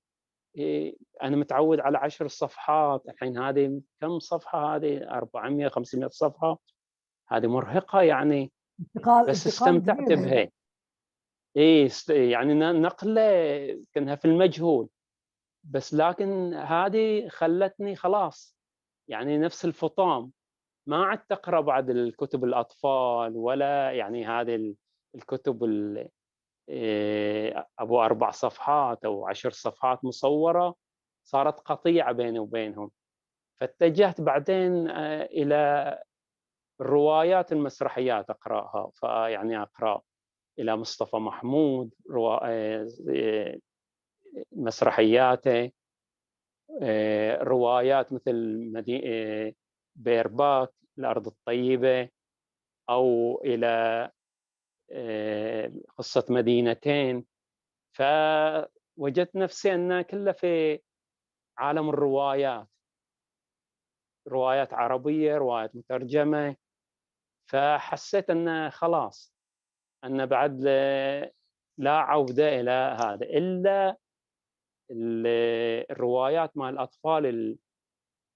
أنا متعود على 10 صفحات، الحين هذه كم صفحة هذه 400 500 صفحة، هذه مرهقة يعني، بس انتقال استمتعت كبير هيدا. بها. يعني نقلة كأنها في المجهول، بس لكن هذه خلّتني خلاص، يعني نفس الفطام، ما عدت أقرأ بعد الكتب الأطفال ولا يعني هذه الكتب أبو 4 صفحات أو 10 صفحات مصوّرة، صارت قطيعة بيني وبينهم، فاتجهت بعدين إلى الروايات المسرحيات أقرأها، فيعني أقرأ إلى مصطفى محمود مسرحياته، روايات مثل بيرباك، الأرض الطيبة، أو إلى قصة مدينتين، فوجدت نفسي أن كله في عالم الروايات، روايات عربية، روايات مترجمة، فحسيت أن خلاص، أن بعد لا عودة إلى هذا إلا الروايات مال الأطفال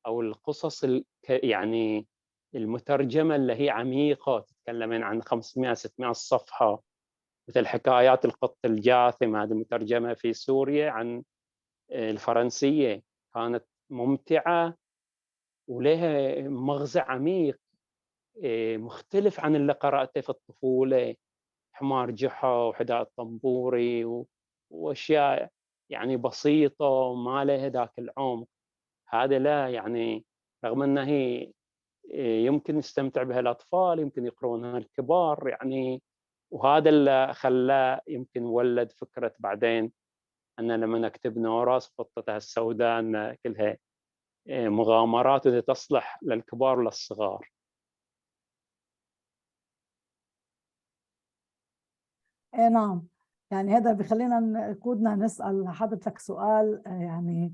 أو القصص يعني المترجمة اللي هي عميقة، تتكلمين عن 500 600 صفحة، مثل حكايات القط الجاثم، هذه مترجمة في سوريا عن الفرنسية، كانت ممتعة ولها مغزى عميق، مختلف عن اللي قرأته في الطفولة، حمار جحا وحداء الطنبوري وأشياء يعني بسيطة وما لها ذاك العمق. هذا لا يعني، رغم أنها هي يمكن يستمتع بها الأطفال، يمكن يقرونها الكبار يعني، وهذا اللي خلّاه يمكن ولد فكرة بعدين أن لمّا نكتب نوراس قطتها السوداء أن كلها مغامرات تصلح للكبار وللصغار. ايه نعم. يعني هذا بخلينا يقودنا نسأل حضرتك سؤال يعني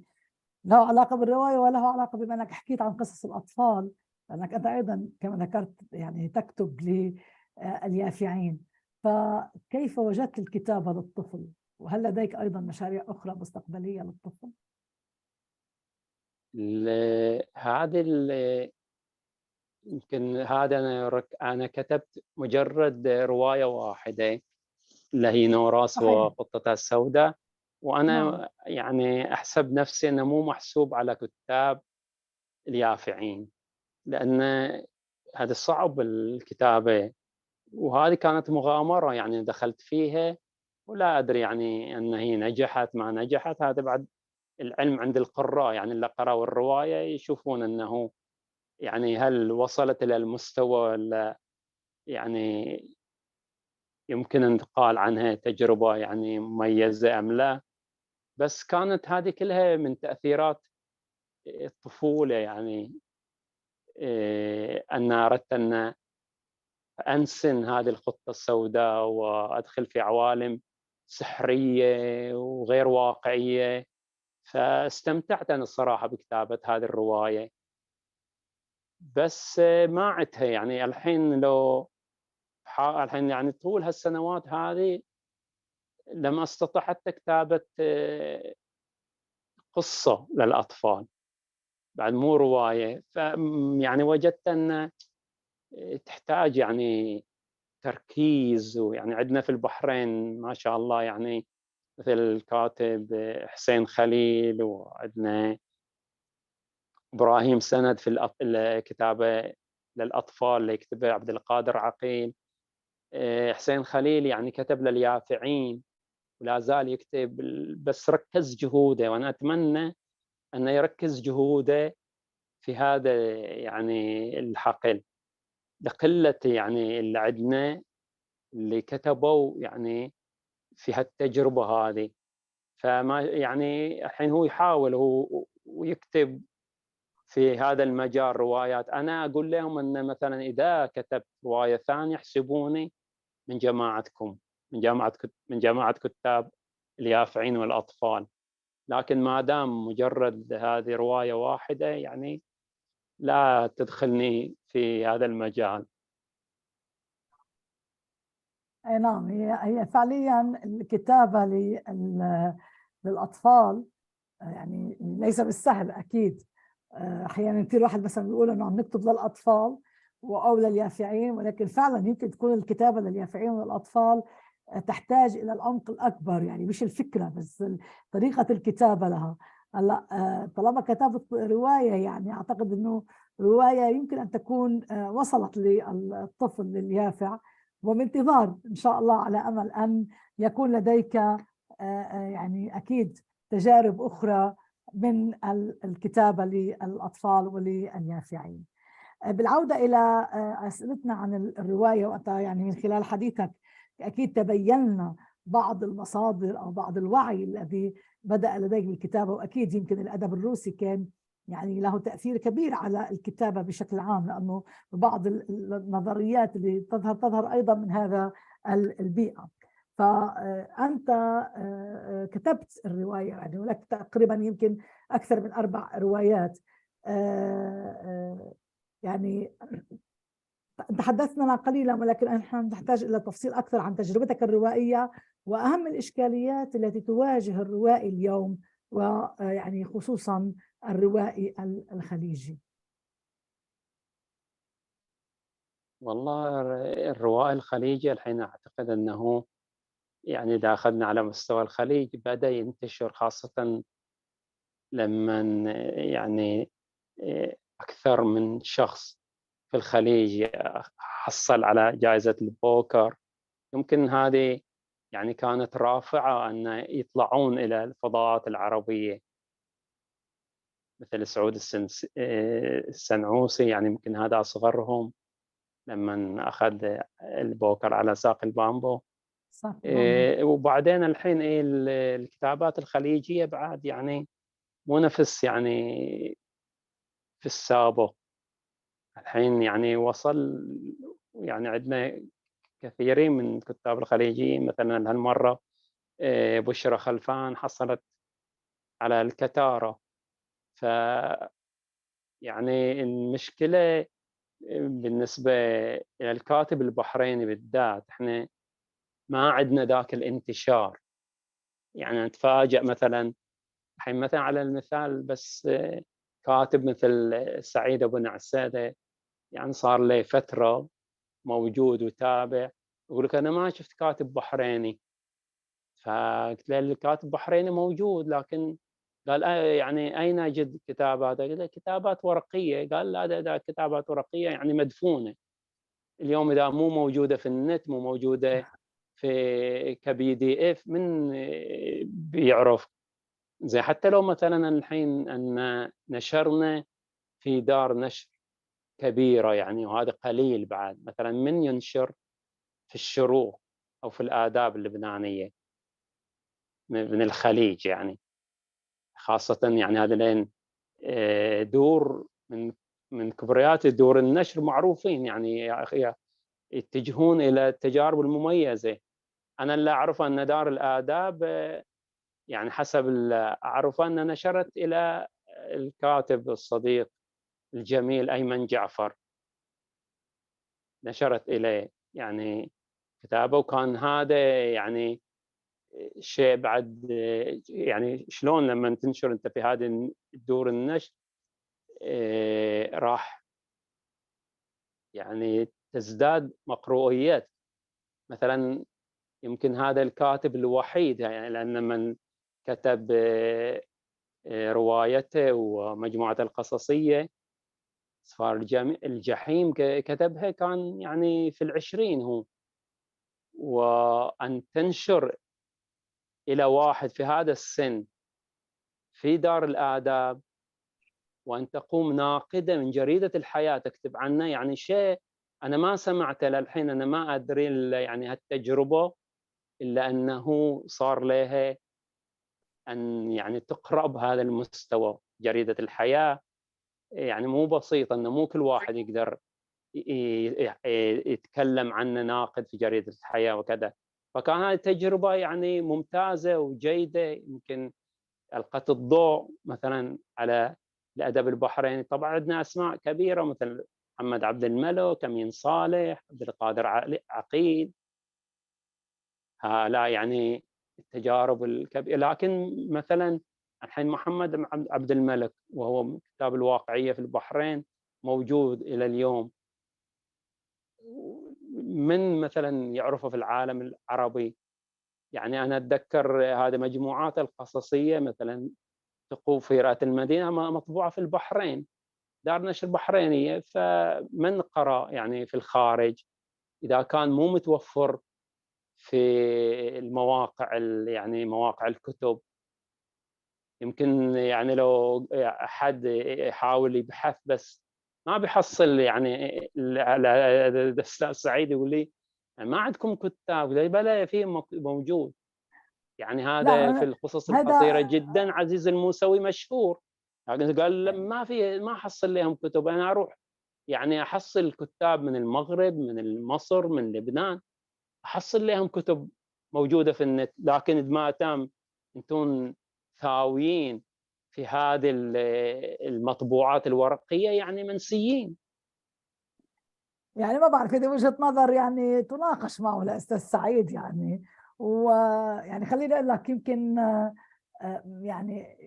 له علاقة بالرواية وله علاقة بما أنك حكيت عن قصص الأطفال، لأنك أنت أيضا كما ذكرت يعني تكتب لليافعين، فكيف وجدت الكتابة للطفل؟ وهل لديك أيضا مشاريع أخرى مستقبلية للطفل؟ هذه يمكن هذا أنا كتبت مجرد رواية واحدة اللي هي نوراس صحيح. وقطتها السوداء، نعم. وأنا يعني أحسب نفسي أنه مو محسوب على كتاب اليافعين، لأن هذا صعب الكتابة، وهذه كانت مغامرة يعني دخلت فيها، ولا أدري يعني أن هي نجحت ما نجحت، هذا بعد العلم عند القراء، يعني اللي قرأوا الرواية يشوفون أنه يعني هل وصلت إلى المستوى يعني يمكن أن تقال عنها تجربة يعني مميزة أم لا، بس كانت هذه كلها من تأثيرات الطفولة يعني، أن أردت أن أنسن هذه القطة السوداء وأدخل في عوالم سحرية وغير واقعية، فاستمتعت أنا الصراحة بكتابة هذه الرواية، بس ما عدتها يعني الحين الحين يعني طول هالسنوات هذه لم أستطع حتى كتابة قصة للأطفال، بعد مو رواية، يعني وجدت أن تحتاج يعني تركيز، ويعني عندنا في البحرين ما شاء الله يعني مثل الكاتب حسين خليل، وعندنا إبراهيم سند في الكتابة للأطفال اللي يكتبها عبد القادر عقيل، حسين خليل يعني كتب لليافعين ولا زال يكتب، بس ركّز جهوده، وأنا أتمنى أنه يركّز جهوده في هذا يعني الحقل، لقلة يعني اللي عندنا اللي كتبوا يعني في هالتجربة هذه، فما يعني الحين هو يحاول هو ويكتب في هذا المجال روايات، أنا أقول لهم أن مثلًا إذا كتبت رواية ثانية احسبوني من جماعتكم، من جماعة كتاب اليافعين والأطفال، لكن ما دام مجرد هذه رواية واحدة يعني لا تدخلني في هذا المجال. أي نعم، هي فعليا الكتابة للأطفال يعني ليس بالسهل أكيد. أحيانا كثير واحد مثلا بيقول إنه عم نكتب للأطفال أو لليافعين، ولكن فعلا يمكن تكون الكتابة لليافعين والأطفال تحتاج إلى العمق الأكبر، يعني مش الفكرة بس طريقة الكتابة لها. هلا طالما كتبت رواية، يعني أعتقد إنه رواية يمكن أن تكون وصلت للطفل اليافع، وبانتظار إن شاء الله على أمل أن يكون لديك يعني أكيد تجارب أخرى من الكتابة للأطفال ولليافعين. بالعودة إلى أسئلتنا عن الرواية، وأنت يعني من خلال حديثك أكيد تبينا بعض المصادر أو بعض الوعي الذي بدأ لديك بالكتابة، وأكيد يمكن الأدب الروسي كان يعني له تأثير كبير على الكتابة بشكل عام، لأنه بعض النظريات اللي تظهر أيضا من هذا البيئة. فأنت كتبت الرواية يعني، ولك تقريبا يمكن أكثر من 4 روايات. يعني تحدثنا قليلا، ولكن نحن نحتاج إلى تفصيل أكثر عن تجربتك الروائية وأهم الإشكاليات التي تواجه الروائي اليوم، ويعني خصوصا الروائي الخليجي. والله الروائي الخليجي الحين أعتقد أنه يعني إذا أخذنا على مستوى الخليج بدأ ينتشر، خاصة لمن يعني أكثر من شخص في الخليج حصل على جائزة البوكر. يمكن هذه يعني كانت رافعة أن يطلعون إلى الفضاءات العربية، مثل سعود السنعوسي، يعني يمكن هذا أصغرهم لمن أخذ البوكر على ساق البامبو. صح تماما. وبعدين الحين الكتابات الخليجية بعد يعني مو نفس يعني في السابق. الحين يعني وصل يعني عندنا كثيرين من الكتاب الخليجيين، مثلا هالمرة بشرى خلفان حصلت على الكتارة. ف يعني المشكلة بالنسبة إلى الكاتب البحريني بالذات، إحنا ما عندنا ذاك الانتشار. يعني نتفاجأ مثلا الحين مثلا على المثال بس كاتب مثل سعيد أبو نعسادة، يعني صار له فترة موجود وتابع، يقول لك أنا ما شفت كاتب بحريني. فقلت له الكاتب البحريني موجود، لكن قال يعني أين أجد كتابات؟ قلت له كتابات ورقية. قال لا، ده كتابات ورقية يعني مدفونة. اليوم إذا مو موجودة في النت، مو موجودة في كPDF، من بيعرف؟ زي حتى لو مثلا الحين أن نشرنا في دار نشر كبيرة يعني، وهذا قليل بعد، مثلا من ينشر في الشروق أو في الآداب اللبنانية من الخليج يعني، خاصة يعني هذا لين دور من كبريات دور النشر معروفين يعني يتجهون إلى التجارب المميزة. أنا اللي أعرفه أن دار الآداب يعني حسب اللي أعرفه أن نشرت إلى الكاتب الصديق الجميل أيمن جعفر، نشرت إليه يعني كتابه. وكان هذا يعني شيء بعد يعني شلون لما تنشر أنت في هذه الدور النشر راح يعني تزداد مقروءيات. مثلا يمكن هذا الكاتب الوحيد يعني، لأن من كتب روايته ومجموعة القصصية أسفار الجحيم كتبها كان يعني في ال20 هو. وأن تنشر إلى واحد في هذا السن في دار الآداب، وأن تقوم ناقدة من جريدة الحياة تكتب عنه، يعني شيء أنا ما سمعته للحين. أنا ما أدري يعني هالتجربة إلا أنه صار لها أن يعني تقرأ بهذا المستوى. جريدة الحياة يعني مو بسيطة، أنه مو كل واحد يقدر يتكلم عنه ناقد في جريدة الحياة وكذا. فكان هذه تجربة يعني ممتازة وجيدة، يمكن ألقت الضوء مثلا على الأدب البحريني. طبعا عندنا أسماء كبيرة مثل محمد عبد الملك، أمين صالح، عبد القادر عقيل، لا يعني التجارب لكن مثلًا الحين محمد عبد الملك وهو من كتاب الواقعية في البحرين موجود إلى اليوم. من مثلًا يعرفه في العالم العربي، يعني أنا أتذكر هذه مجموعات القصصية مثلًا ثقوب في رئة المدينة مطبوعة في البحرين، دار نشر بحرينية، فمن قرأ يعني في الخارج إذا كان مو متوفر في المواقع يعني مواقع الكتب، يمكن يعني لو أحد يحاول يبحث بس ما بيحصل يعني الأستاذ سعيد يقول لي: "ما عندكم كتاب؟" قُلت له: "بلى في موجود." يعني هذا في لا القصص القصيرة هذا جدًا عزيز الموسوي مشهور، لكن قال ما أحصل لهم كتب، أنا أروح يعني أحصّل كتاب من المغرب، من مصر، من لبنان، أحصّل لهم كتب موجودة في النت، لكن ما دام أنتم ثاويين في هذه المطبوعات الورقية يعني منسيين. يعني ما بعرف، هذه وجهة نظر يعني تناقش معه الأستاذ سعيد يعني. ويعني خلّيني أقول لك يمكن يعني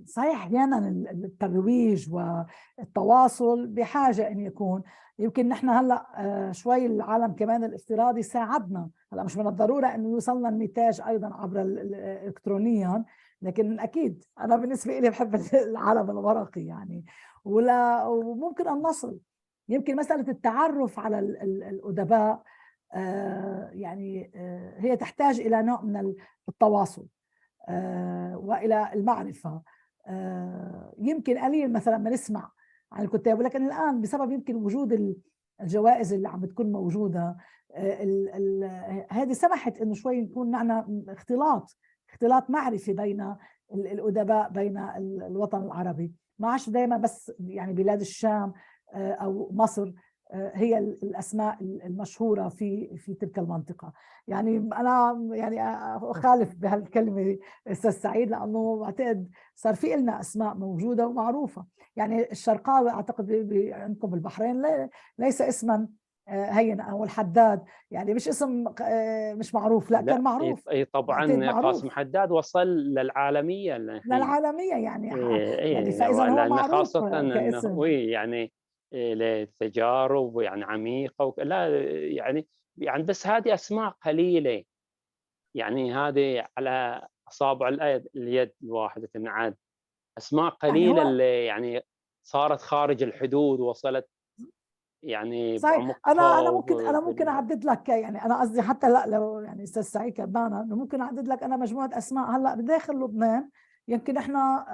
صحيح أحيانًا الترويج والتواصل بحاجة إن يكون، يمكن نحن هلأ شوي العالم كمان الافتراضي ساعدنا، هلأ مش من الضرورة إنه يوصلنا النتاج أيضًا عبر إلكترونيًا، لكن أكيد أنا بالنسبة إلي باحب العالم الورقي يعني. وممكن أن نصل، يمكن مسألة التعرُّف على الأدباء يعني هي تحتاج إلى نوع من التواصل وإلى المعرفة. يمكن قليل مثلًا ما نسمع عن الكُتّاب، ولكن الآن بسبب يمكن وجود الجوائز اللي عم بتكون موجودة، ال ال هذه سمحت إنه شوي يكون معنا اختلاط معرفي بين الأدباء بين الوطن العربي، ما عادش دايمًا بس يعني بلاد الشام أو مصر هي الأسماء المشهورة في تلك المنطقة. يعني أنا يعني أخالف بهالكلمة أستاذ سعيد، لأنه باعتقد صار في إلنا أسماء موجودة ومعروفة. يعني الشرقاوي أعتقد عندكم بالبحرين ليس اسما هينا، أو الحداد يعني مش اسم مش معروف، لا كان لأ، معروف، طبعًا بعتقد قاسم معروف حداد وصل للعالمية الحين. للعالمية يعني يعني إيه، فإذا هو لأن معروف خاصةً أنه كاسم. يعني له تجارب يعني عميقة لا يعني بس هذه أسماء قليلة، يعني هذه على أصابع اليد الواحدة تنعد، أسماء يعني قليلة هو اللي يعني صارت خارج الحدود ووصلت يعني صحيح، بعمقها أنا ممكن أعدد لك، يعني أنا قصدي حتى لا لو يعني أستاذ سعيد كبانا إنه ممكن أعدد لك أنا مجموعة أسماء هلا بداخل لبنان. يمكن إحنا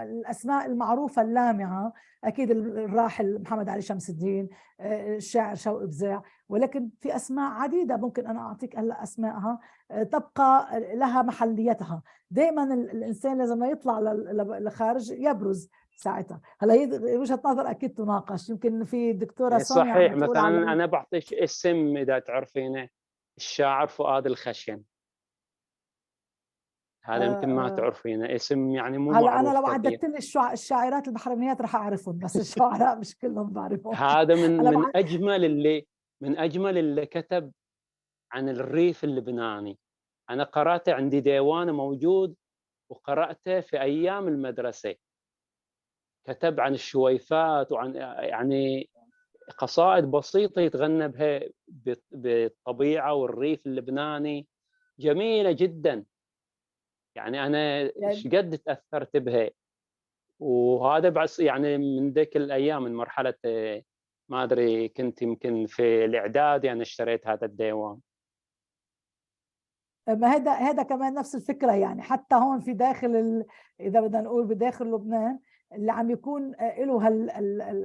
الأسماء المعروفة اللامعة أكيد الراحل محمد علي شمس الدين، الشاعر شوقي بزاع، ولكن في أسماء عديدة ممكن أنا أعطيك هلا أسمائها تبقى لها محليتها. دائما الإنسان لازم يطلع لخارج يبرز ساعتها. هلا هي وجهة نظر اكيد تناقش، يمكن في الدكتورة سونيا عم صحيح، بتقول مثلًا على أنا باعطيك اسم إذا تعرفينه، الشاعر فؤاد الخشن، هذا يمكن ما آه، تعرفينه، اسم يعني مو هلا انا معروف لو كثير. عددت لي الشاعرات البحرينيات رح اعرفهم، بس الشعراء مش كلهم بعرفهم. هذا انا من بعد أجمل اللي كتب عن الريف اللبناني، أنا قرأته عندي ديوانه موجود وقرأته في أيام المدرسة، كتب عن الشويفات وعن يعني قصائد بسيطة يتغنى بها بالطبيعة والريف اللبناني، جميلة جدًا، يعني أنا يعني شقد اتأثرت بها. وهذا بس يعني من ذيك الأيام من مرحلة ما أدري كنت يمكن في الإعدادي أنا اشتريت هذا الديوان. ما هذا كمان نفس الفكرة، يعني حتى هون في داخل إذا بدنا نقول بداخل لبنان اللي عم يكون له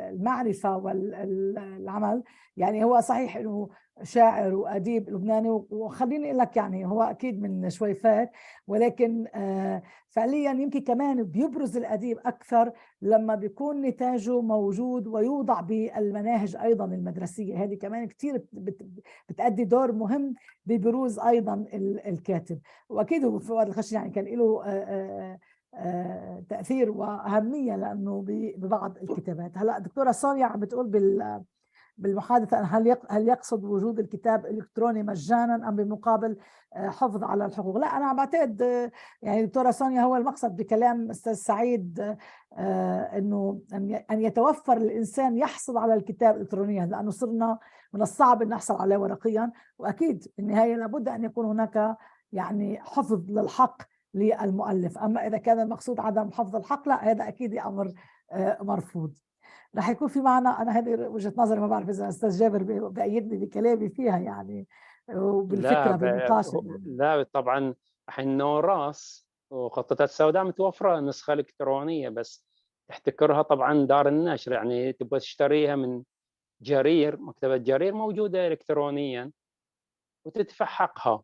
المعرفة والعمل. يعني هو صحيح إنه شاعر وأديب لبناني، وخليني أقول لك يعني هو أكيد من شويفات، ولكن فعليا يمكن كمان بيبرز الأديب أكثر لما بيكون نتاجه موجود ويوضع بالمناهج أيضا المدرسية. هذه كمان كتير بتأدي دور مهم ببروز ايضا الكاتب. واكيد هو فؤاد الخشن يعني كان له تاثير واهميه، لانه ببعض الكتابات. هلا دكتوره سونيا عم بتقول بالمحادثة هل يقصد وجود الكتاب الإلكتروني مجانا أم بمقابل حفظ على الحقوق؟ لا، أنا بعتقد يعني دكتورة سونيا هو المقصد بكلام أستاذ سعيد أنه أن يتوفر الإنسان يحصل على الكتاب إلكترونيا، لأنه صرنا من الصعب أن نحصل عليه ورقيا، وأكيد في النهاية لابد أن يكون هناك يعني حفظ للحق للمؤلف. أما إذا كان المقصود عدم حفظ الحق، لا، هذا أكيد أمر مرفوض. رح يكون في معنا، أنا هذه وجهة نظري، ما بعرف إذا أستاذ جابر بأيدني بكلامي فيها يعني، لا وبالفكرة بالنقاش لا طبعا الحين نوراس وخطة السوداء متوفرة نسخة إلكترونية، بس تحتكرها طبعا دار النشر، يعني تبغى تشتريها من جرير، مكتبة جرير موجودة إلكترونيا وتدفع حقها.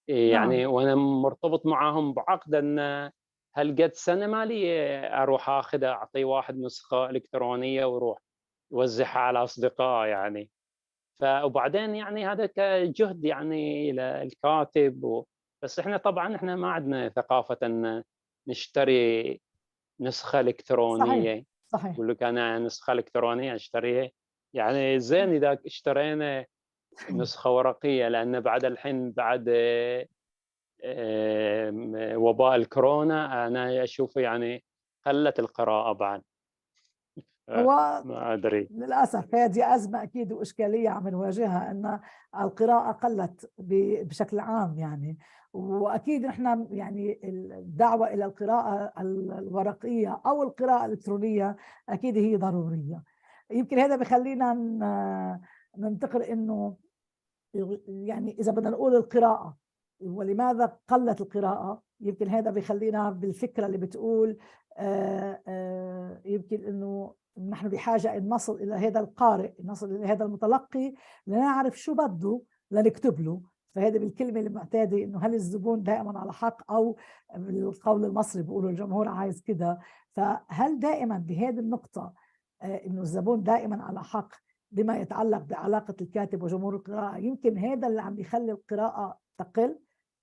نعم. يعني وأنا مرتبط معاهم بعقد أن هالقد سنة مالي أروح أخذها أعطي واحد نسخة إلكترونية ويروح يوزعها على أصدقاء يعني. وبعدين يعني هذا كجهد يعني إلى الكاتب بس إحنا طبعًا إحنا ما عندنا ثقافة أن نشتري نسخة صحيح إلكترونية. صحيح. يقول لك أنا نسخة إلكترونية أشتريها، يعني زين إذا اشترينا نسخة ورقية، لأن بعد الحين بعد وباء الكورونا أنا أشوف يعني قلّت القراءة بعد. هو ما أدري. للأسف هذه أزمة أكيد وإشكالية عم نواجهها، أن القراءة قلت بشكل عام يعني. وأكيد نحن يعني الدعوة إلى القراءة الورقية أو القراءة الإلكترونية أكيد هي ضرورية. يمكن هذا بخلينا ننتقل إنه يعني إذا بدنا نقول القراءة ولماذا قلت القراءة، يمكن هذا بيخلينا بالفكرة اللي بتقول يمكن إنه نحن بحاجة أن نصل إلى هذا القارئ، نصل إلى هذا المتلقي لنعرف شو بده لنكتب له. فهذا بالكلمة المعتادة إنه هل الزبون دائما على حق، أو بالقول المصري بيقولوا الجمهور عايز كده. فهل دائما بهذه النقطة إنه الزبون دائما على حق بما يتعلق بعلاقة الكاتب وجمهور القراءة، يمكن هذا اللي عم بيخلي القراءة تقل،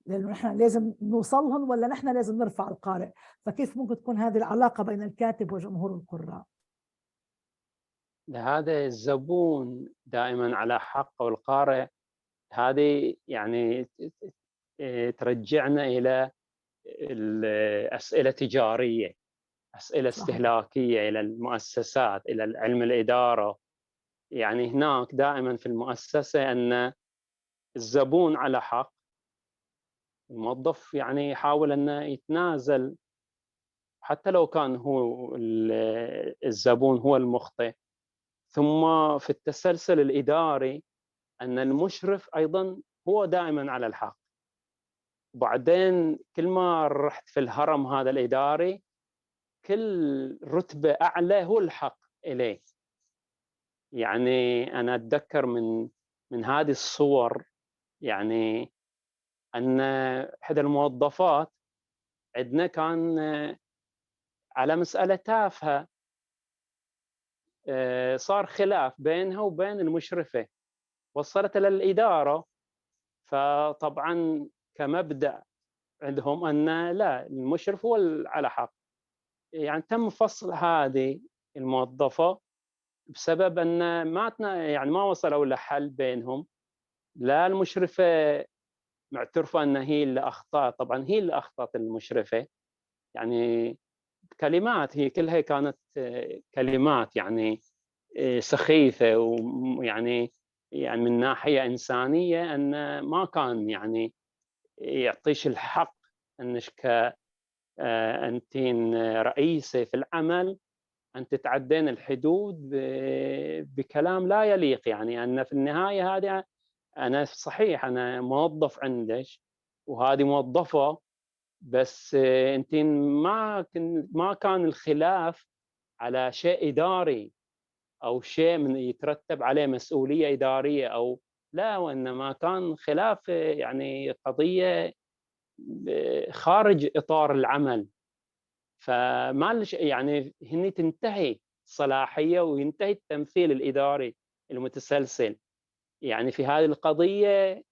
لأنه نحن لازم نوصلهم ولا نحن لازم نرفع القارئ؟ فكيف ممكن تكون هذه العلاقة بين الكاتب وجمهور القراء؟ هذا الزبون دائمًا على حق والقارئ، هذه يعني ترجعنا إلى أسئلة تجارية، أسئلة صحيح. استهلاكية إلى المؤسسات، إلى علم الإدارة. يعني هناك دائمًا في المؤسسة أن الزبون على حق، الموظف يعني يحاول أنه يتنازل حتى لو كان هو الزبون هو المخطئ. ثم في التسلسل الإداري أن المشرف أيضًا هو دائمًا على الحق. وبعدين كل ما رحت في الهرم هذا الإداري، كل رتبة أعلى هو الحق إليه. يعني أنا أتذكر من هذه الصور، يعني أن إحدى الموظفات عندنا كان على مسألة تافهة صار خلاف بينها وبين المشرفة، وصلت إلى الإدارة. فطبعًا كمبدأ عندهم أن لا، المشرف هو على حق. يعني تم فصل هذه الموظفة بسبب أن يعني ما وصلوا لحل بينهم. لا المشرفة معترفة أن هي اللي أخطأت، طبعًا هي اللي أخطأت المشرفة، يعني كلمات هي كلها كانت كلمات يعني سخيفة، ويعني من ناحية إنسانية أن ما كان يعني يعطيش الحق أنِّك أنتِ رئيسة في العمل أن تتعدين الحدود بكلام لا يليق. يعني أن في النهاية هذه أنا صحيح أنا موظف عندِك وهذه موظفة، بس أنتِ ما كان الخلاف على شيء إداري أو شيء يترتب عليه مسؤولية إدارية أو لا، وإنما كان خلاف يعني قضية خارج إطار العمل. فما لش يعني هني تنتهي الصلاحية وينتهي التمثيل الإداري المتسلسل. يعني في هذه القضية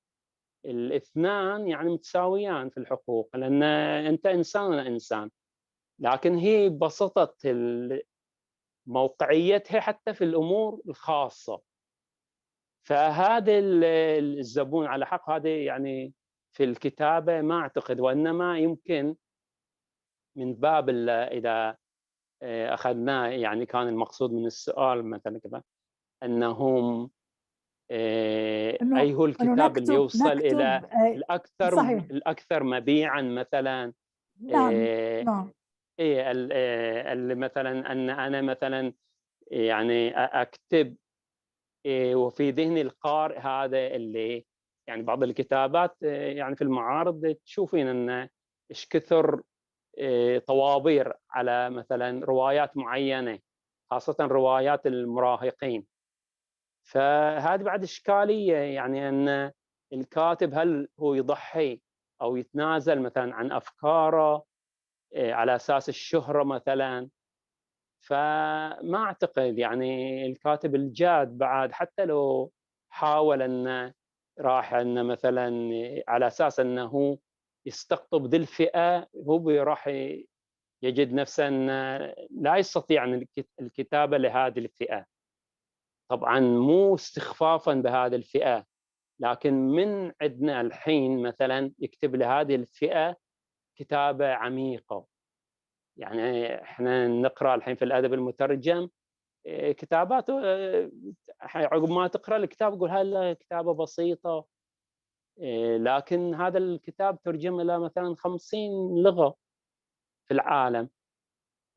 الاثنان يعني متساويان في الحقوق، لأن أنت إنسان وأنا إنسان. لكن هي بسطت موقعيتها حتى في الأمور الخاصة. فهذا الزبون على حق، هذا يعني في الكتابة ما أعتقد، وإنما يمكن من باب إذا أخذناه، يعني كان المقصود من السؤال مثلا كذا أنهم أي هو انه الكتاب اللي يوصل إلى نكتب الأكثر صحيح. الأكثر مبيعًا مثلًا. نعم آآ نعم إيه اللي مثلًا أنا مثلًا يعني أكتب وفي ذهن القارئ هذا اللي يعني بعض الكتابات يعني في المعارض تشوفين إن إيش كثر طوابير على مثلًا روايات معينة، خاصةً روايات المراهقين. فهذه بعد إشكالية، يعني أن الكاتب هل هو يضحي أو يتنازل مثلًا عن أفكاره على أساس الشهرة مثلًا. فما أعتقد يعني الكاتب الجاد بعد حتى لو حاول أنه راح أنه مثلًا على أساس أنه يستقطب ذي الفئة، هو راح يجد نفسه أنه لا يستطيع أن الكتابة لهذه الفئة. طبعًا مو استخفافًا بهذه الفئة، لكن من عندنا الحين مثلًا يكتب لهذه الفئة كتابة عميقة. يعني إحنا نقرأ الحين في الأدب المترجم كتاباته عقب ما تقرأ الكتاب تقول هذه كتابة بسيطة، لكن هذا الكتاب تُرجم إلى مثلًا 50 لغة في العالم،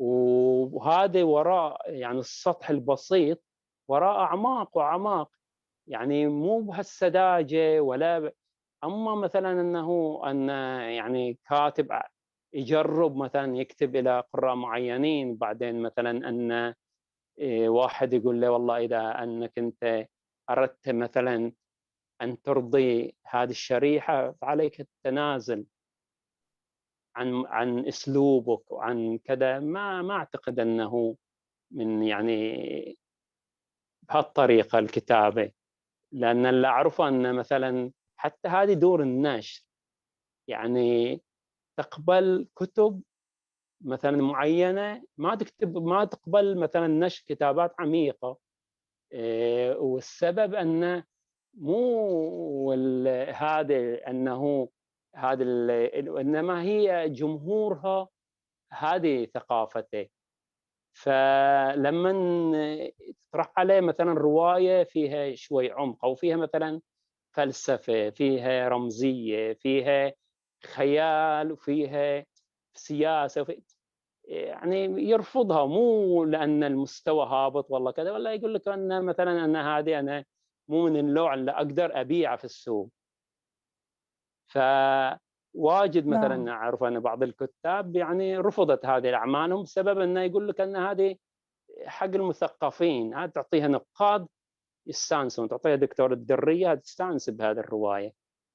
وهذا وراء يعني السطح البسيط وراء أعماق وأعماق. يعني مو بهالسذاجة ولا أما مثلًا أن يعني كاتب يجرب مثلًا يكتب إلى قراء معينين، بعدين مثلًا أن واحد يقول له والله إذا أنك أنت أردت مثلًا أن ترضي هذه الشريحة فعليك التنازل عن أسلوبك وعن كذا. ما أعتقد أنه من يعني بهالطريقة الكتابة، لأن اللي أعرفه أن مثلًا حتى هذه دور النشر، يعني تقبل كتب مثلًا معينة، ما تقبل مثلًا نشر كتابات عميقة. والسبب أن مو هذا أنه هذا وإنما هي جمهورها هذه ثقافته. فلمن تطرح عليه مثلًا رواية فيها شوي عمق أو فيها مثلًا فلسفة، فيها رمزية، فيها خيال، وفيها سياسة، يعني يرفضها، مو لأن المستوى هابط والله كذا، والّا يقول لك أن مثلًا أن هذه أنا مو من النوع اللي أقدر أبيعه في السوق. فواجد نعم مثلًا أعرف أن بعض الكتاب يعني رفضت هذه أعمالهم بسبب أنه يقول لك أن هذه حق المثقفين، هذه تعطيها نقاد يستانسون، تعطيها دكتور الدرية تستانس بهذه الرواية،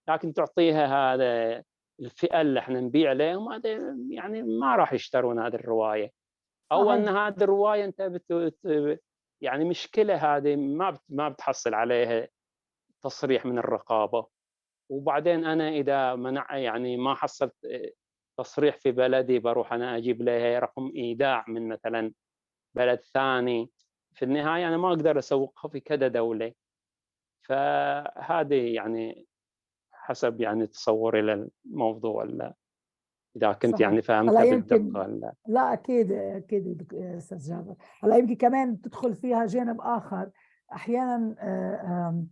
لكن تعطيها هذا الفئة اللي إحنا نبيع لهم، هذا يعني ما راح يشترون هذه الرواية. أو أن صحيح. هذه الرواية أنت يعني مشكلة هذه ما بتحصل عليها تصريح من الرقابة. وبعدين أنا إذا يعني ما حصلت تصريح في بلدي باروح أنا أجيب لها رقم إيداع من مثلًا بلد ثاني، في النهاية أنا ما أقدر أسوقها في كذا دولة. فهذه يعني حسب يعني تصوري للموضوع إذا كنت صحيح. يعني هلا فهمتها يمكن، بالدقة لا اكيد اكيد استاذ جابر. هلا يمكن كمان تدخل فيها جانب اخر احيانا،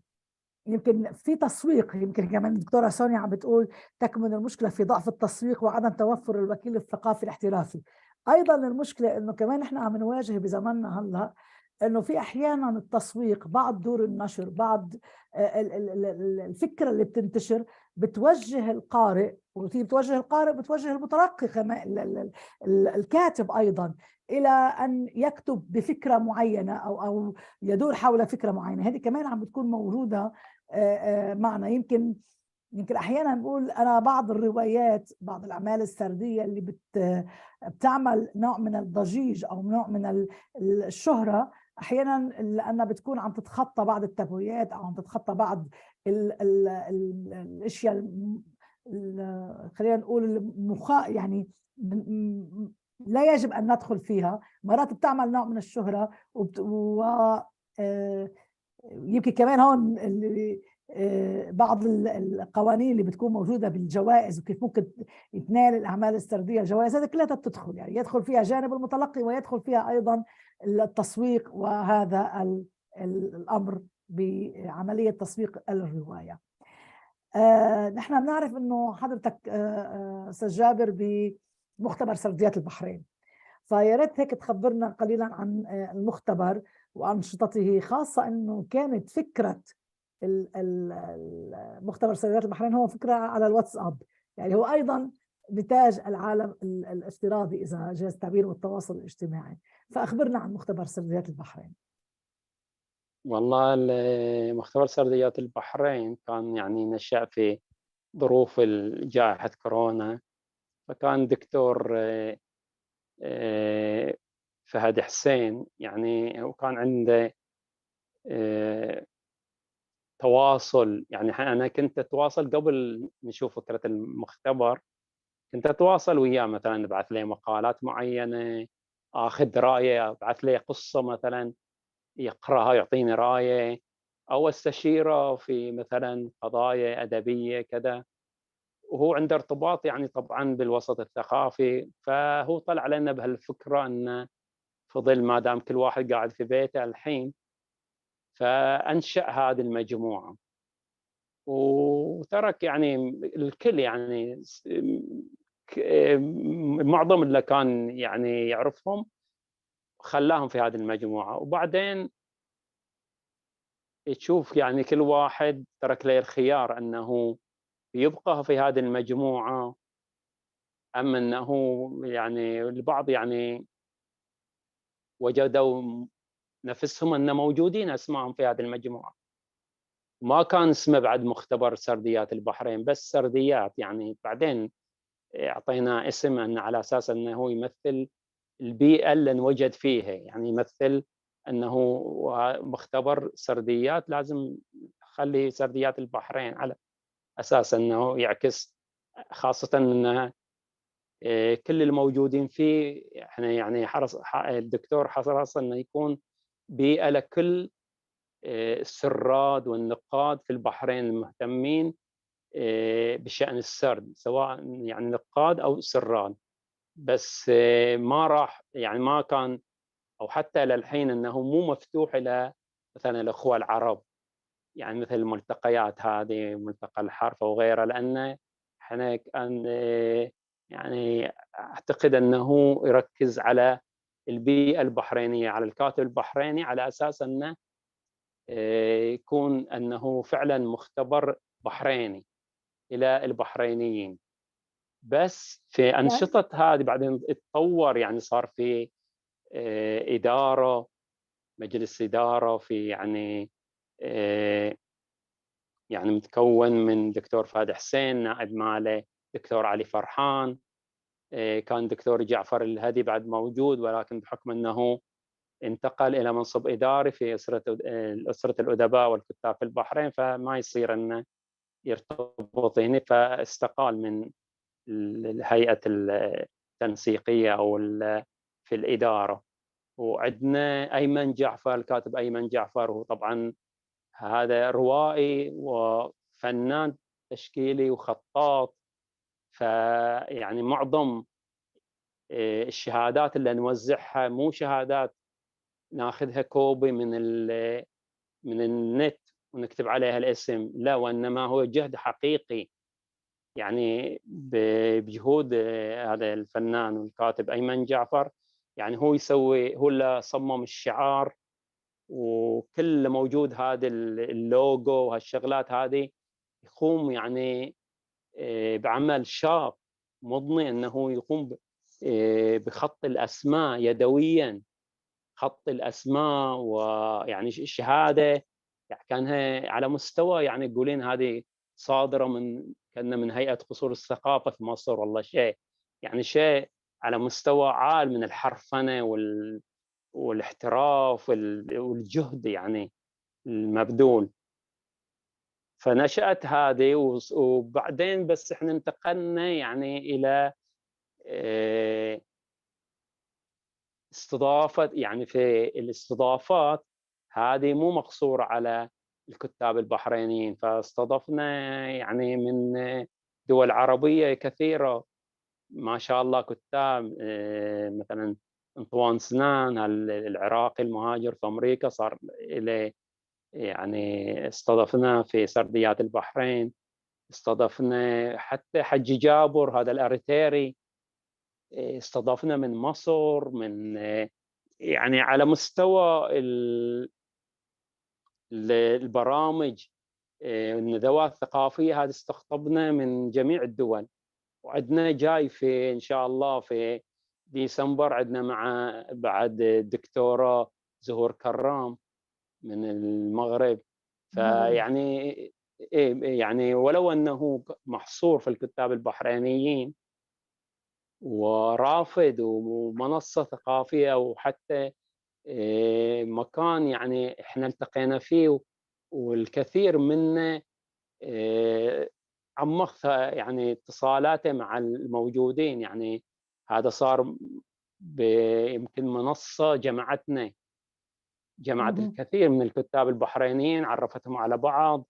يمكن في تسويق. يمكن كمان الدكتورة سونيا عم بتقول تكمن المشكلة في ضعف التسويق وعدم توفر الوكيل الثقافي الاحترافي. أيضا المشكلة إنه كمان إحنا عم نواجه بزماننا هلأ إنه في أحيانا التسويق، بعض دور النشر، بعض الفكرة اللي بتنتشر بتوجه القارئ، وتيجي بتوجه القارئ بتوجه المتلقي كمان الكاتب أيضا إلى أن يكتب بفكرة معينة أو يدور حول فكرة معينة. هذه كمان عم بتكون موجودة معنا. يمكن احيانا نقول انا بعض الروايات، بعض الاعمال السرديه اللي بتعمل نوع من الضجيج او نوع من الشهره، احيانا لانها بتكون عم تتخطى بعض التابويات او عم تتخطى بعض الاشياء خلينا نقول يعني لا يجب ان ندخل فيها. مرات بتعمل نوع من الشهره و يمكن كمان هون بعض القوانين اللي بتكون موجودة بالجوائز وكيف ممكن تنال الأعمال السردية جوائز، هذا كلها تدخل، يعني يدخل فيها جانب المتلقي ويدخل فيها أيضا التسويق، وهذا الأمر بعملية تسويق الرواية. نحن بنعرف أنه حضرتك أستاذ جابر بمختبر سرديات البحرين، فيا ريت هيك تخبرنا قليلا عن المختبر وأنشطته، خاصة أنه كانت فكرة مختبر سرديات البحرين هو فكرة على الواتساب، يعني هو أيضا نتاج العالم الافتراضي إذا جاز التعبير والتواصل الاجتماعي. فأخبرنا عن مختبر سرديات البحرين. والله مختبر سرديات البحرين كان يعني نشأ في ظروف جائحة كورونا، فكان دكتور فهد حسين يعني وكان عنده تواصل، يعني أنا كنت أتواصل قبل نشوف فكرة المختبر، كنت أتواصل وياه مثلا أبعث له مقالات معينة، آخذ رأيه، أبعث له قصة مثلا يقرأها يعطيني رأيه، أو استشيره في مثلا قضايا أدبية كذا، وهو عنده ارتباط يعني طبعا بالوسط الثقافي، فهو طلع لنا بهالفكرة أنه في ظل ما دام كل واحد قاعد في بيته الحين، فأنشأ هذه المجموعة وترك يعني الكل يعني معظم اللي كان يعني يعرفهم خلاهم في هذه المجموعة، وبعدين تشوف يعني كل واحد ترك له الخيار أنه يبقى في هذه المجموعة أم أنه يعني البعض يعني وجدوا نفسهم أن موجودين أسمائهم في هذه المجموعة. ما كان اسمه بعد مختبر سرديات البحرين، بس سرديات، يعني بعدين أعطينا اسم أن على أساس أنه يمثل البيئة اللي نوجد فيها، يعني يمثل أنه مختبر سرديات لازم نخلي سرديات البحرين على أساس أنه يعكس، خاصة أن كل الموجودين فيه احنا يعني الدكتور حرص انه يكون بيئة لكل السراد والنقاد في البحرين المهتمين بشأن السرد، سواء يعني نقاد أو سراد، بس ما راح يعني ما كان، أو حتى للحين أنه مو مفتوح إلى مثلا الأخوة العرب، يعني مثل الملتقيات هذه، ملتقى الحرف وغيره، لأن احنا كان يعني أعتقد أنه يركز على البيئة البحرينية، على الكاتب البحريني، على أساس أنه يكون أنه فعلا مختبر بحريني إلى البحرينيين. بس في يعني أنشطة هذه بعدين اتطور، يعني صار في إدارة، مجلس إدارة، في يعني متكون من دكتور فهد حسين، نائب ماله دكتور علي فرحان، كان دكتور جعفر الهدي بعد موجود، ولكن بحكم أنه انتقل إلى منصب إداري في أسرة الأدباء والكتاب في البحرين، فما يصير أنه يرتبط هنا، فاستقال من الهيئة التنسيقية أو في الإدارة. وعندنا أيمن جعفر، الكاتب أيمن جعفر، هو طبعا هذا روائي وفنان تشكيلي وخطاط، فيعني معظم الشهادات اللي نوزعها مو شهادات ناخذها كوبي من النت ونكتب عليها الاسم، لا، وانما هو جهد حقيقي، يعني بجهود هذا الفنان والكاتب ايمن جعفر، يعني هو اللي صمم الشعار، وكل موجود هذا اللوجو وهالشغلات هذه، يقوم يعني بعمل شاق مضني، انه يقوم بخط الاسماء يدويا، خط الاسماء، ويعني الشهاده يعني كانها على مستوى، يعني تقولين هذه صادره كان من هيئه قصور الثقافه في مصر، والله شيء يعني شيء على مستوى عال من الحرفنه والاحتراف والجهد يعني المبذول. فنشأت هذه، وبعدين بس احنا انتقلنا يعني إلى استضافة، يعني في الاستضافات هذه مو مقصورة على الكتاب البحرينيين، فاستضفنا يعني من دول عربية كثيرة ما شاء الله كتاب، مثلًا أنطوان سنان العراقي المهاجر في أمريكا صار إليه يعني استضفناه في سرديات البحرين، استضفنا حتى حجي جابر هذا الأريتري، استضفنا من مصر، من يعني على مستوى البرامج، الندوات الثقافية هذه استقطبنا من جميع الدول، وعندنا جاي في إن شاء الله في ديسمبر عندنا مع بعد الدكتورة زهور كرام من المغرب، المغرب. فيعني يعني ولو أنه محصور في الكتاب البحرينيين ورافد ومنصة ثقافية وحتى مكان يعني إحنا التقينا فيه والكثير منا عمّق يعني اتصالاته مع الموجودين، يعني هذا صار يمكن منصة جمعتنا، جمعت اهم. الكثير من الكتاب البحرينيين، عرّفتهم على بعض،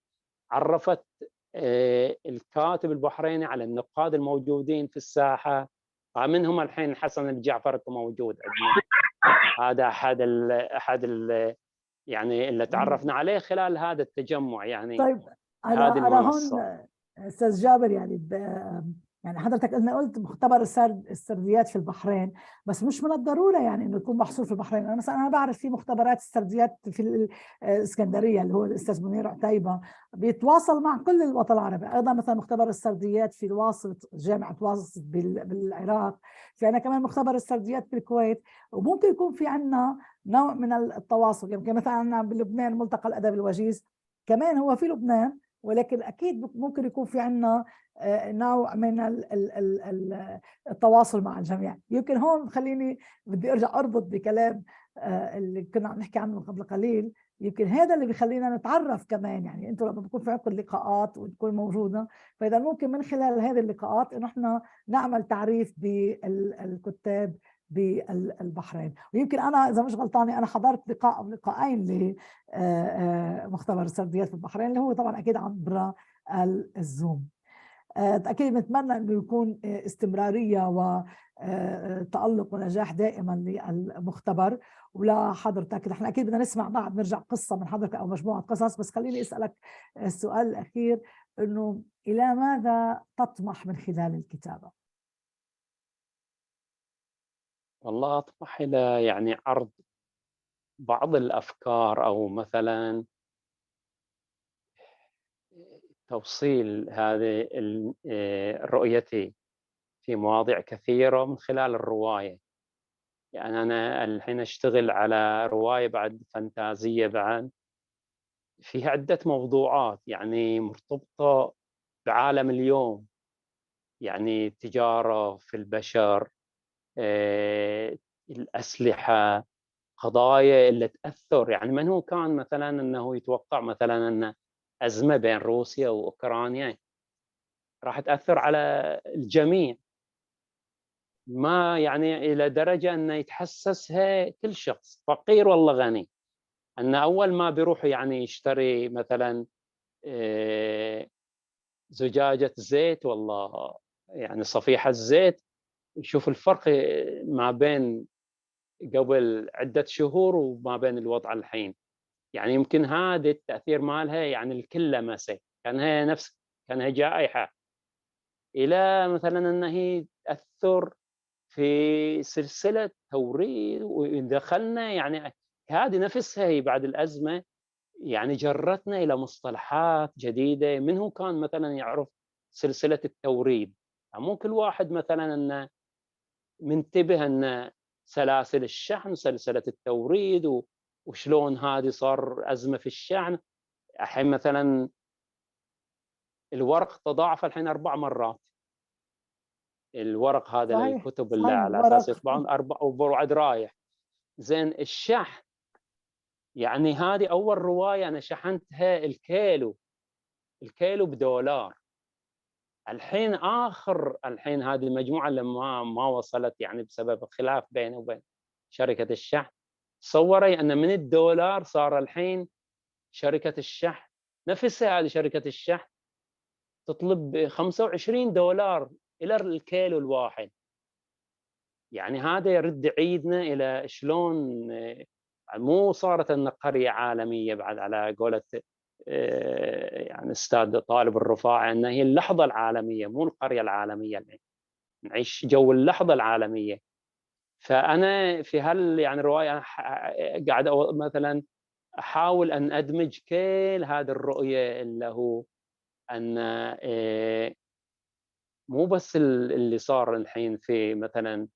عرّفت الكاتب البحريني على النقاد الموجودين في الساحة، فمنهم الحين حسن الجعفر موجود عندنا، هذا أحد يعني اللي إمم. تعرّفنا عليه خلال هذا التجمُّع يعني طيب، هذه أنا هون المنصة. أستاذ جابر، يعني يعني حضرتك قلت مختبر السرديات في البحرين، بس مش من الضرورة يعني إنه يكون محصور في البحرين. أنا مثلًا أنا باعرف في مختبرات السرديات في الإسكندرية، اللي هو الأستاذ منير عتيبة بيتواصل مع كل الوطن العربي. أيضًا مثلًا مختبر السرديات في واسط، جامعة واسط بالعراق، في عندنا كمان مختبر السرديات بالكويت، وممكن يكون في عندنا نوع من التواصل. يمكن مثلًا عندنا بلبنان ملتقى الأدب الوجيز، كمان هو في لبنان، ولكن أكيد ممكن يكون في عندنا نوع من التواصل مع الجميع. يمكن هون خليني بدي أرجع أربط بكلام اللي كنا عم نحكي عنه قبل قليل. يمكن هذا اللي بيخلينا نتعرف كمان، يعني انتم لما بيكون في عندكم لقاءات وتكون موجوده، فاذا ممكن من خلال هذه اللقاءات انه احنا نعمل تعريف بالكتاب بالبحرين. ويمكن انا اذا مش غلطانه انا حضرت لقاء او لقاءين لمختبر السرديات في البحرين، اللي هو طبعا اكيد عبر الزوم. أكيد بنتمنى إنه يكون استمرارية وتألق ونجاح دائما للمختبر ولحضرتك. نحن أكيد بدنا نسمع بعد، نرجع قصة من حضرتك أو مجموعة قصص، بس خليني أسألك السؤال الأخير، إنه إلى ماذا تطمح من خلال الكتابة؟ والله أطمح إلى يعني عرض بعض الأفكار أو مثلًا توصيل هذه رؤيتي في مواضيع كثيرة من خلال الرواية، يعني أنا الحين أشتغل على رواية بعد فانتازية بعد، فيها عدة موضوعات يعني مرتبطة بعالم اليوم، يعني التجارة في البشر، آآ الأسلحة، قضايا اللي تأثّر، يعني من هو كان مثلًا إنه يتوقع مثلًا أن أزمة بين روسيا وأوكرانيا راح تأثّر على الجميع، ما يعني إلى درجة أنه يتحسّسها كل شخص فقير والّا غني، أنه أول ما بيروح يعني يشتري مثلًا آآ زجاجة زيت والّا يعني صفيحة زيت، يشوف الفرق ما بين قبل عدة شهور وما بين الوضع الحين. يعني يمكن هذا التأثير مالها يعني الكل لمسه، كأنها جائحة، إلى مثلًا أن هي تأثّر في سلسلة توريد، ودخلنا يعني هذه نفسها هي بعد الأزمة يعني جرّتنا إلى مصطلحات جديدة، من هو كان مثلًا يعرف سلسلة التوريد، يعني مو كل واحد مثلًا إنه منتبه إن سلاسل الشحن وسلسلة التوريد وشلون هذه صار أزمة في الشحن. الحين مثلًا الورق تضاعف الحين 4 مرات، الورق هذا صحيح، للكتب اللي صحيح، على أساس الورق. يطبعون 4 وبعد رايح. زين الشحن، يعني هذه أول رواية أنا شحنتها الكيلو بدولار، الحين هذه المجموعة اللي ما وصلت يعني بسبب خلاف بيني وبين شركة الشحن، تصوري أن من الدولار صار الحين شركة الشحن نفسها، هذه شركة الشحن تطلب $25 إلى الكيلو الواحد. يعني هذا يرد يعيدنا إلى شلون مو صارت أن قرية عالمية بعد على قولة يعني أستاذ طالب الرفاعي، أن هي اللحظة العالمية مو القرية العالمية الحين، نعيش جو اللحظة العالمية. فأنا في يعني الرواية قاعد مثلا أحاول أن أدمج كل هذه الرؤية اللي هو أن مو بس اللي صار الحين في مثلا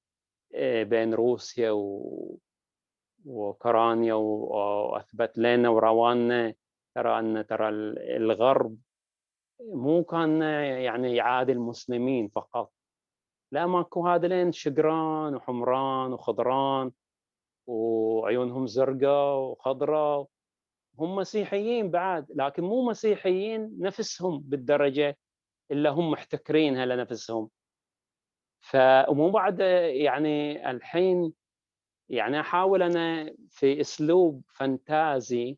بين روسيا وأوكرانيا، وأثبت لنا وروانا ترى الغرب مو كان يعني يعادي المسلمين فقط، لا ماكو هذين شقران وحمران وخضران وعيونهم زرقاء وخضراء، هم مسيحيين بعد، لكن مو مسيحيين نفسهم بالدرجة اللي هم محتكرينها لنفسهم. ومو بعد يعني الحين يعني أحاول أنا في أسلوب فانتازي،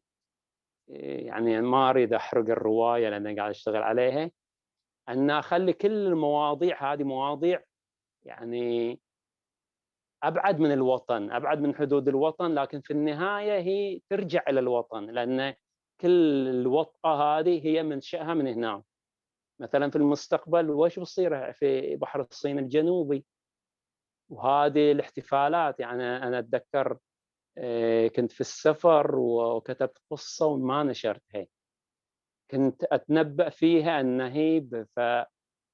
يعني ما أريد أحرق الرواية لأن قاعد أشتغل عليها، أن أخلي كل المواضيع هذه مواضيع يعني أبعد من الوطن، أبعد من حدود الوطن، لكن في النهاية هي ترجع إلى الوطن، لأن كل الوطأة هذه هي منشأها من هنا. مثلا في المستقبل وش بصير في بحر الصين الجنوبي، وهذه الاحتفالات. يعني أنا أتذكر كنت في السفر وكتبت قصة وما نشرتها، كنت أتنبأ فيها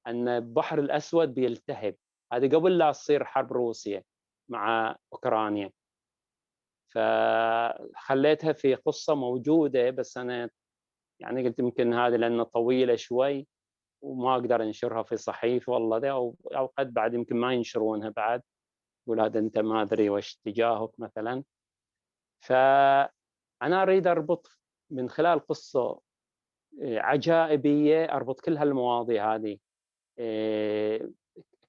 أن البحر الأسود بيلتهب، هذه قبل لا تصير حرب روسيا مع أوكرانيا. فخليتها في قصة موجودة، بس أنا يعني قلت يمكن هذه لأنها طويلة شوي وما أقدر أنشرها في صحيفة والله ده، أو قد بعد يمكن ما ينشرونها بعد، يقول هذا أنت ما أدري وش اتجاهك مثلا. فأنا أريد أربط من خلال قصة عجائبية، أربط كل هالمواضيع هذه،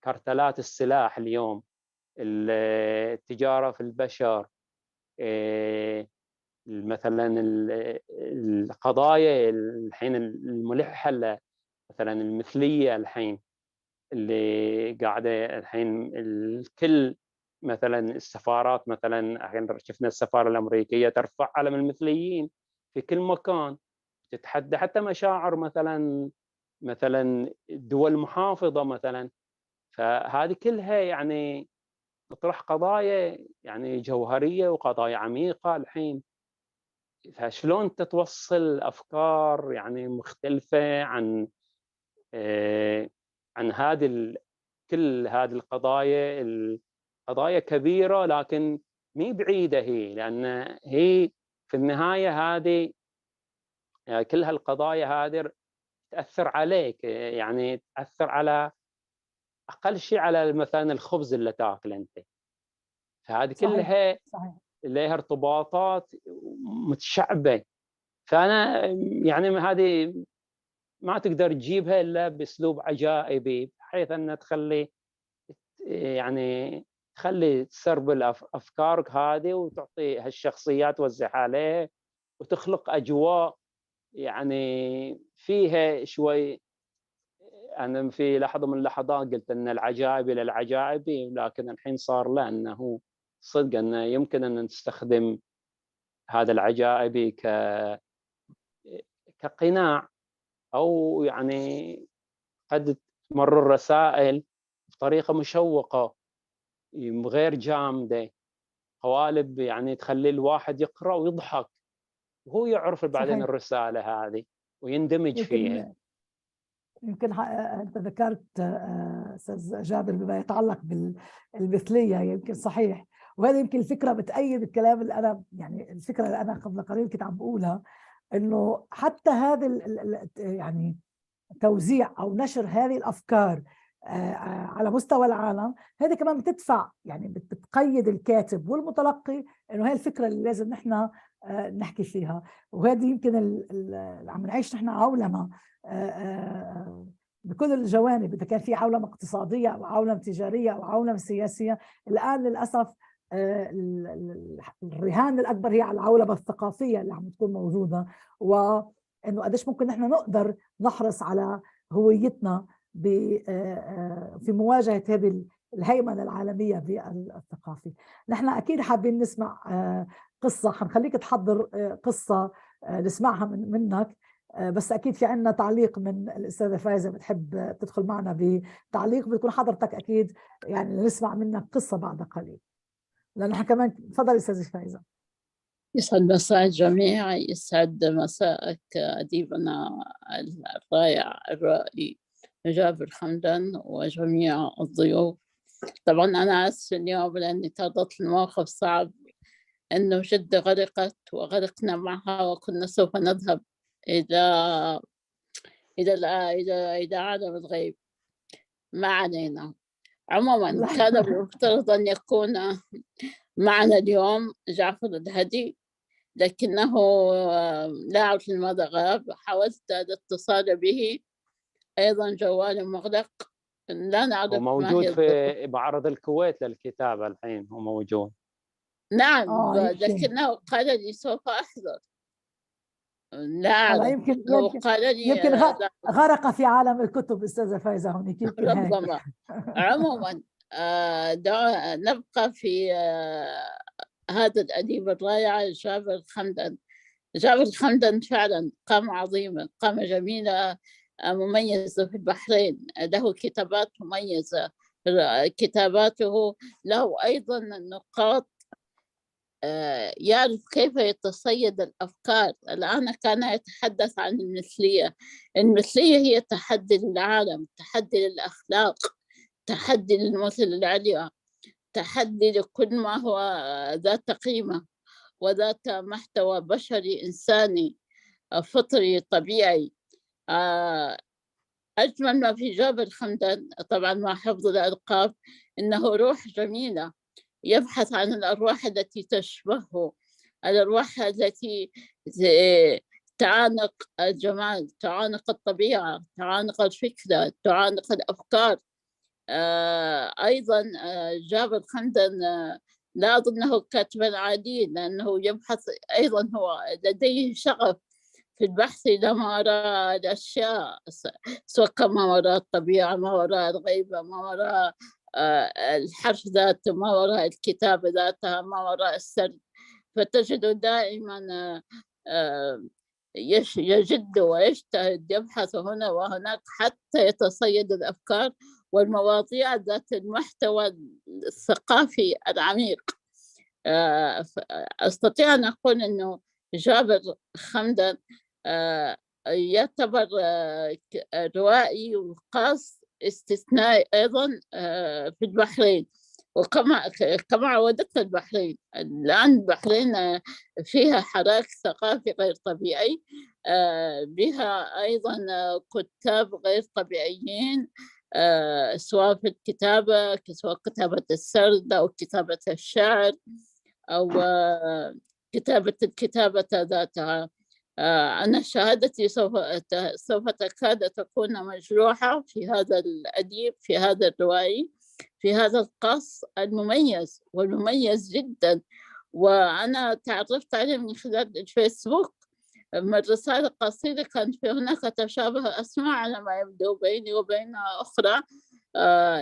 كارتلات السلاح اليوم، التجارة في البشر، مثلا القضايا الحين الملحة مثلا المثلية الحين اللي قاعدة الحين الكل، مثلا السفارات، مثلا الحين شفنا السفارة الأمريكية ترفع علم المثليين في كل مكان، تتحدى حتى مشاعر مثلا دول محافظة مثلا. فهذه كلها يعني تطرح قضايا يعني جوهرية وقضايا عميقة الحين. فشلون تتوصل أفكار يعني مختلفة عن عن كل هذه القضايا، القضايا كبيرة لكن مي بعيدة هي، لأن هي في النهاية هذه كل هالقضايا هذه تأثر عليك، يعني تأثر على أقل شيء على مثلا الخبز اللي تاكله أنت. فهذه صحيح كلها صحيح. لها ارتباطات متشعبة. فأنا يعني هذه ما تقدر تجيبها إلا بأسلوب عجائبي، بحيث أن تخلي تسربل أفكارك هذه وتعطي هالشخصيات توزعها عليه وتخلق أجواء يعني فيها شوي. أنا في لحظة من اللحظات قلت أن العجائب إلى العجائب، لكن الحين صار لا، أنه صدق أنه يمكن أن نستخدم هذا العجائبي كقناع، أو يعني قد تمرر رسائل بطريقة مشوقة غير جامدة، قوالب يعني تخلي الواحد يقرأ ويضحك وهو يعرف بعدين صحيح. الرسالة هذه ويندمج فيها. يمكن أنت ذكرت أستاذ جابر بما يتعلق بالمثلية، يمكن صحيح، وهذه يمكن الفكرة بتأيد الكلام اللي أنا يعني الفكرة اللي أنا قبل قليل كنت عم بقولها، إنه حتى هذا يعني توزيع أو نشر هذه الأفكار على مستوى العالم، هذه كمان بتدفع يعني بتقيد الكاتب والمتلقي إنه هي الفكرة اللي لازم نحن نحكي فيها. وهذه يمكن اللي عم نعيش نحن عولمة بكل الجوانب، إذا كان في عولمة اقتصادية أو عولمة تجارية أو عولمة سياسية. الآن للأسف الرهان الأكبر هي على العولمة الثقافية اللي عم تكون موجودة، وإنه قديش ممكن نحن نقدر نحرص على هويتنا في مواجهة هذه الهيمنة العالمية بالثقافي. نحن أكيد حابين نسمع قصة، حنخليك تحضر قصة نسمعها منك، بس أكيد في عنا تعليق من الأستاذة فايزة، بتحب تدخل معنا بتعليق، بتكون حضرتك أكيد يعني نسمع منك قصة بعد قليل، لأنه كمان. تفضل أستاذة فايزة. يسعد مساء الجميع، يسعد مساءك أديبنا الرائع الرائي جابر حمدان وجميع الضيوف. طبعا أنا آسفة اليوم لأني تعرضت لموقف صعب، أنه جدة غرقت وغرقنا معها، وكنا سوف نذهب إلى عالم الغيب. ما علينا. عموما كان المفترض أن يكون معنا اليوم جعفر الهدي، لكنه لا أعرف لماذا غاب. حاولت الاتصال به، أيضا جواله مغلق، لا نعرف. هو موجود في معرض الكويت للكتابة الحين، هو موجود. نعم، لكنه قال لي سوف أحضر. لا أعرف. يمكن غرق في عالم الكتب أستاذة فايزة هونيك. ربما. عموما نبقى في هذا الأديب الرائع جابر حمدان. جابر حمدان فعلا قامة عظيمة، قامة جميلة، مميزة في البحرين، له كتابات مميزة. كتاباته له أيضا نقاط، يعرف كيف يتصيد الأفكار. الآن كان يتحدث عن المثلية. المثلية هي تحدي للعالم، تحدي للأخلاق، تحدي للمثل العليا، تحدي لكل ما هو ذات قيمة وذات محتوى بشري إنساني فطري طبيعي. أجمل ما في جابر حمدان، طبعا مع حفظ الألقاب، إنه روح جميلة، يبحث عن الأرواح التي تشبهه، الأرواح التي تعانق الجمال، تعانق الطبيعة، تعانق الفكرة، تعانق الأفكار. أيضا جابر حمدان لا أظنه كاتبا عاديا، لأنه يبحث أيضا، هو لديه شغف في البحث إلى ما وراء الأشياء، سواء ما وراء الطبيعة، ما وراء الغيبة، ما وراء الحرف ذاته، ما وراء الكتابة ذاتها، ما وراء السرد. فتجد دائما يجد ويجتهد، يبحث هنا وهناك حتى يتصيد الأفكار والمواضيع ذات المحتوى الثقافي العميق. أستطيع أن أقول أنه جابر حمدان يعتبر روائي وقاص استثنائي أيضا في البحرين، وكما عودتنا البحرين. الآن البحرين فيها حراك ثقافي غير طبيعي، بها أيضا كتاب غير طبيعيين، سواء في الكتابة، سواء كتابة السرد أو كتابة الشعر أو الكتابة ذاتها. أنا شهادتي سوف تكاد تكون مجروحة في هذا الأديب، في هذا الروائي، في هذا القص المميز والمميز جدا. وأنا تعرفت عليه من خلال الفيسبوك، من رسالة قصيرة كانت في هناك تشابه أسماء على ما يبدو بيني وبين أخرى،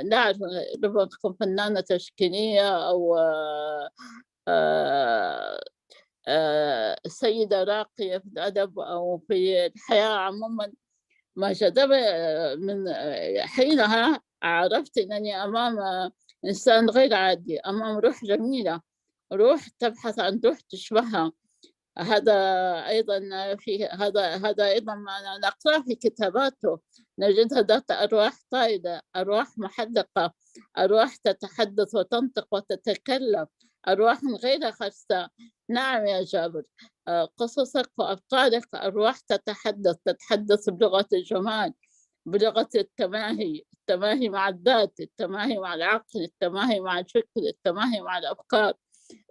لا أعرف، ربما تكون فنانة تشكيلية أو سيدة راقية في الأدب أو في الحياة عموما. ما جذب من حينها عرفت أنني أمام إنسان غير عادي، أمام روح جميلة، روح تبحث عن روح تشبهها. هذا أيضا هذا أيضا ما نقرأ في كتاباته، نجدها ذات أرواح طائلة، أرواح محدقة، أرواح تتحدث وتنطق وتتكلم، أرواح غير خرساء. نعم يا جابر، قصصك وأبطالك أرواح تتحدث بلغة الجمال، بلغة التماهي مع الذات، التماهي مع العقل، التماهي مع الفكر، التماهي مع الأفكار،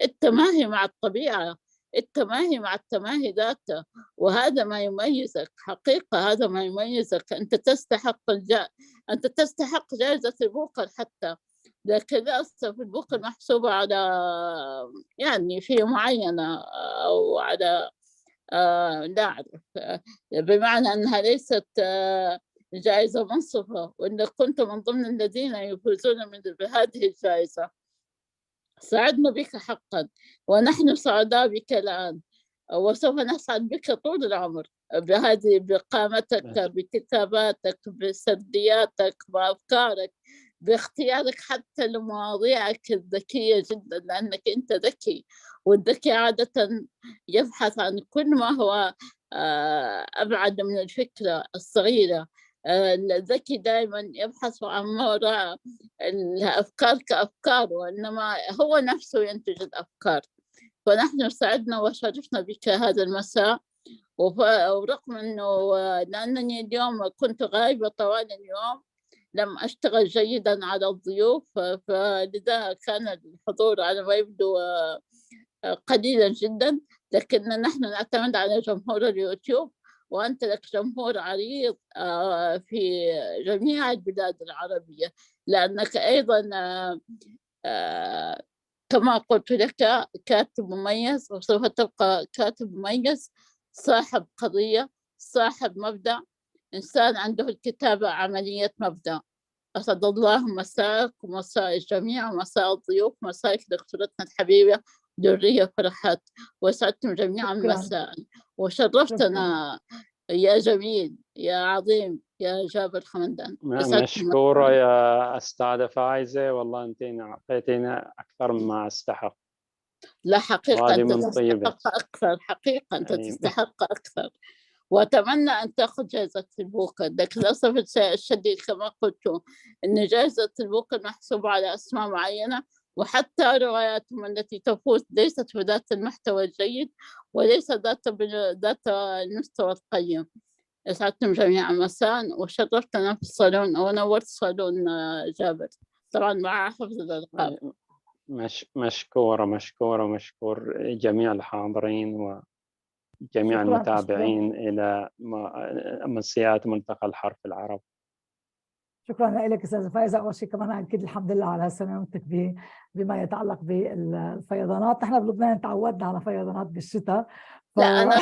التماهي مع الطبيعة، التماهي مع التماهي ذاته. وهذا ما يميزك حقيقة، هذا ما يميزك. أنت تستحق جائزة البوكر حتى، لكن للأسف البوك محسوبة على يعني فئة معينة أو على لا أعرف بمعنى أنها ليست جائزة منصفة، وإنك كنت من ضمن الذين يفوزون بهذه الجائزة. سعدنا بك حقا، ونحن سعداء بك الآن، وسوف نسعد بك طول العمر بقامتك، بكتاباتك، بسردياتك، بأفكارك، باختيارك حتى لمواضيعك الذكية جدا، لأنك أنت ذكي، والذكي عادة يبحث عن كل ما هو أبعد من الفكرة الصغيرة. الذكي دائما يبحث عن ما وراء الأفكار كأفكار، وإنما هو نفسه ينتج الأفكار. فنحن سعدنا وشرفنا بك هذا المساء، ورغم أنه لأنني اليوم كنت غائبة طوال اليوم لم أشتغل جيدا على الضيوف، فلذا كان الحضور على ما يبدو قليلا جدا، لكن نحن نعتمد على جمهور اليوتيوب، وأنت لك جمهور عريض في جميع البلاد العربية، لأنك أيضا كما قلت لك كاتب مميز، وسوف تبقى كاتب مميز، صاحب قضية، صاحب مبدأ، إنسان عنده الكتابة عملية مبدأ. أسعد الله مساك ومساء الجميع ومساء الضيوف، مساك دكتورتنا الحبيبة درية فرحات، وسعدتم جميعا مساء، وشرفتنا يا جميل يا عظيم يا جابر حمدان. مشكورة يا أستاذة فايزة، والله أنتين أعطيتينا أكثر مما أستحق. لا حقيقة أنت تستحق أكثر، حقيقة أنت تستحق أكثر، وأتمنى أن تأخذ جائزة البوكر. لكن للأسف الشديد كما قلت أن جائزة البوكر محسوبة على أسماء معينة، وحتى رواياتهم التي تفوز ليست بذات المحتوى الجيد وليس ذات المستوى القيم. أسعدتم جميعا مساء، وشرفتنا في الصالون ونورت صالون جابر، طبعا مع حفظ الألقاب. مشكور جميع الحاضرين وجميع المتابعين إلى أمسيات ملتقى الحرف العربي. شكرا لك استاذه فايزه. اول شيء كمان اكيد الحمد لله على سلامتك بما يتعلق بالفيضانات. نحن بلبنان تعودنا على فيضانات بالشتاء. لا أنا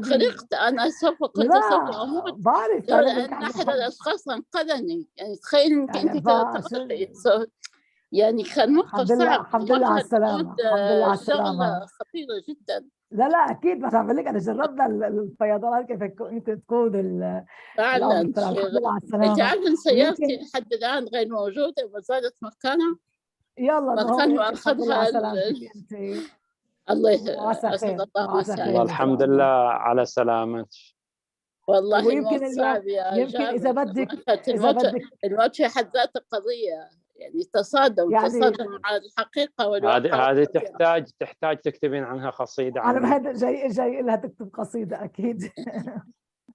خرقت أنا سوف كنت سوف أموت. بعرف لأن أحد الأشخاص أنقذني، يعني تخيل إنك أنت تغرقي، يعني كان موقف صعب. الحمد لله على السلامة. الحمد لله على السلامة. خطيرة جدا. لا أكيد، ما بعمل لك أنا جربنا الفيضانات كيف يمكن تكون فعلا. الحمد لله على السلامة. أنت عارفة إن سيارتي لحد الآن غير موجودة وما زالت مكانها. يلا مكان ما أخذها الله يسعدك. الله الحمد لله على سلامتك. والله الموت صعب يا يمكن إذا بدك الموت في حد ذاته قضية، يعني تصادم مع الحقيقة والواقع. هذه تحتاج تكتبين عنها قصيدة. أنا هذا جاي لها تكتب قصيدة أكيد.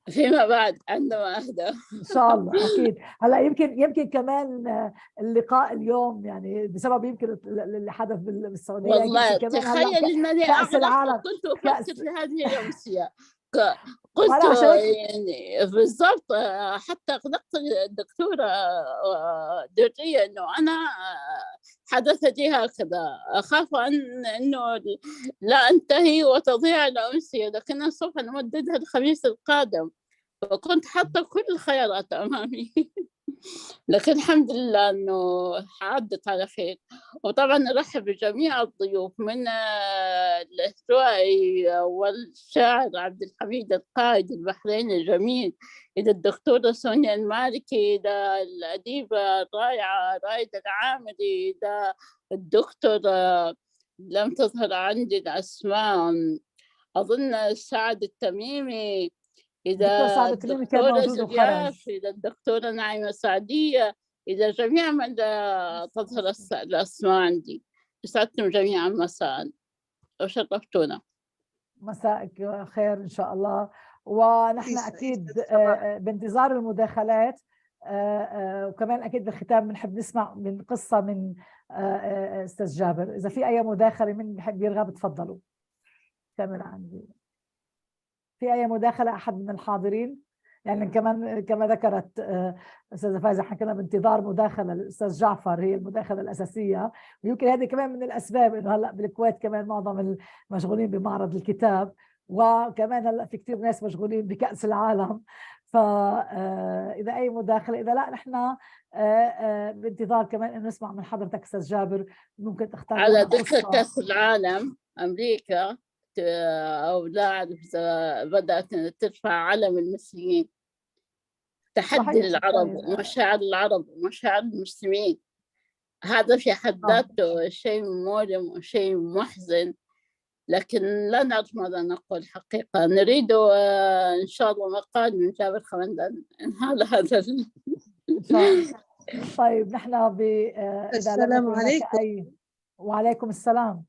فيما بعد عندما أهدى إن شاء الله أكيد. هلا يمكن كمان اللقاء اليوم يعني بسبب يمكن اللي حدث بالسعودية. والله تخيل إنني كأس العالم كنت أفكر في هذه الأمسية. قلت يعني بالضبط، حتى أغلقت الدكتورة درية إنه أنا حدث لي هكذا، أخاف إنه لا أنتهي وتضيع الأمسية، لكن سوف نمددها الخميس القادم، فكنت حاطة كل الخيارات أمامي. لكن الحمد لله أنه عدت على خير. وطبعا نرحب بجميع الضيوف، من الإسرائي والشاعر عبد الحميد القائد البحريني الجميل، إلى الدكتورة سونيا المالكي، إلى الأديبة الرائعة رايدة العامري، إلى الدكتورة لم تظهر عندي الأسماء، أظن سعد التميمي، إذا الدكتورة زجاف، إذا الدكتورة نعيمة سعدية، إذا جميع من لا تظهر الأسماء عندي. سعدتم جميعا مساء وشرفتونا. مساءك خير إن شاء الله، ونحن أكيد بانتظار المداخلات، وكمان أكيد بالختام بنحب نسمع من قصة من أستاذ جابر. إذا في أي مداخلة من بحب يرغب تفضلوا. كاميرا عندي. في أي مداخلة أحد من الحاضرين؟ يعني كما ذكرت أستاذة فايزة، احنا كنا بانتظار مداخلة الأستاذ جعفر، هي المداخلة الأساسية، ويمكن هذه كمان من الأسباب إنه هلأ بالكويت كمان معظم المشغولين بمعرض الكتاب، وكمان هلأ في كتير ناس مشغولين بكأس العالم. فإذا أي مداخلة، إذا لا نحن بانتظار كمان إنه نسمع من حضرتك أستاذ جابر، ممكن تختار على لنا ذكر قصة. كأس العالم، أمريكا أو لا أعرف إذا بدأت ترفع علم المسلمين، تحدي صحيح. العرب ومشاعر العرب ومشاعر المسلمين. هذا في حد ذاته شيء مؤلم وشيء محزن، لكن لا نعرف ماذا نقول حقيقة. نريد إن شاء الله مقال من جابر خمندان على هذا طيب نحن السلام عليكم. وعليكم السلام.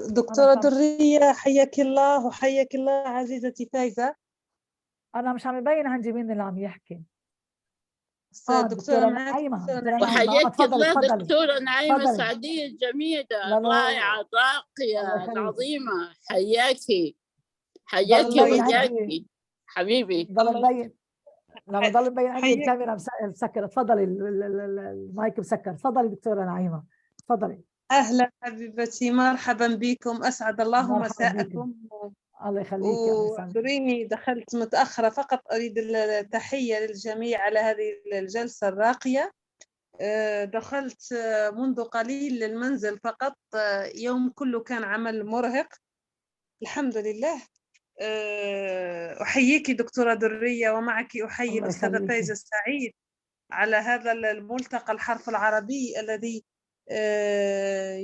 دكتورة درية، حياك الله وحياك الله عزيزتي فايزة. أنا مش عم يبين عندي مين اللي عم يحكي. دكتورة نعيمة. وحياك الله دكتورة نعيمة، سعدية جميلة رائعة راقية العظيمة. حياكي وحياكي حبيبي. لما ضل مبين عندي الكاميرا مسكرة. تفضلي، المايك مسكر. تفضلي دكتورة نعيمة، تفضلي. أهلا حبيبتي، مرحبا بكم، أسعد الله مساءكم. الله يخليك. واعذريني دخلت متأخرة، فقط أريد التحية للجميع على هذه الجلسة الراقية. دخلت منذ قليل للمنزل فقط، يوم كله كان عمل مرهق. الحمد لله. أحييك دكتورة درية، ومعك أحيي الأستاذة فايزة السعيد على هذا الملتقى الحرف العربي الذي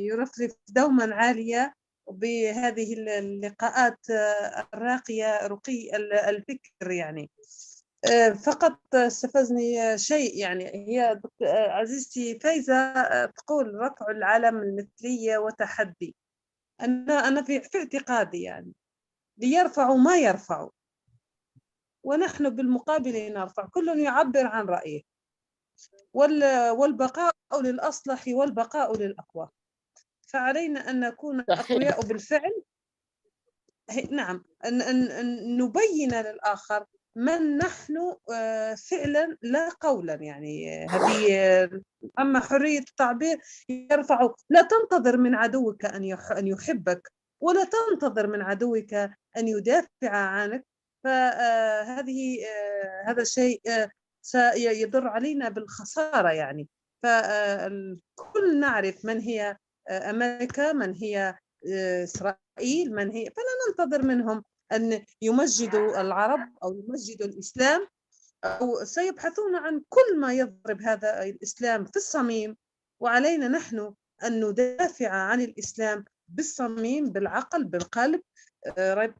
يرفرف دوما عالية بهذه اللقاءات الراقية رقي الفكر. يعني فقط استفزني شيء، يعني هي عزيزتي فايزة تقول رفع العلم المثلية وتحدي. أنا في اعتقادي يعني ليرفعوا ما يرفعوا، ونحن بالمقابل نرفع، كل يعبر عن رأيه، والبقاء للأصلح والبقاء للأقوى. فعلينا أن نكون أقوياء بالفعل. نعم، أن نبين للآخر من نحن فعلا لا قولا. يعني هذه أما حرية التعبير يرفع. لا تنتظر من عدوك أن يحبك، ولا تنتظر من عدوك أن يدافع عنك. فهذه هذا الشيء سيضر علينا بالخسارة. يعني فالكل نعرف من هي أمريكا، من هي إسرائيل، من هي، فلا ننتظر منهم أن يمجدوا العرب أو يمجدوا الإسلام، أو سيبحثون عن كل ما يضرب هذا الإسلام في الصميم. وعلينا نحن أن ندافع عن الإسلام بالصميم، بالعقل، بالقلب.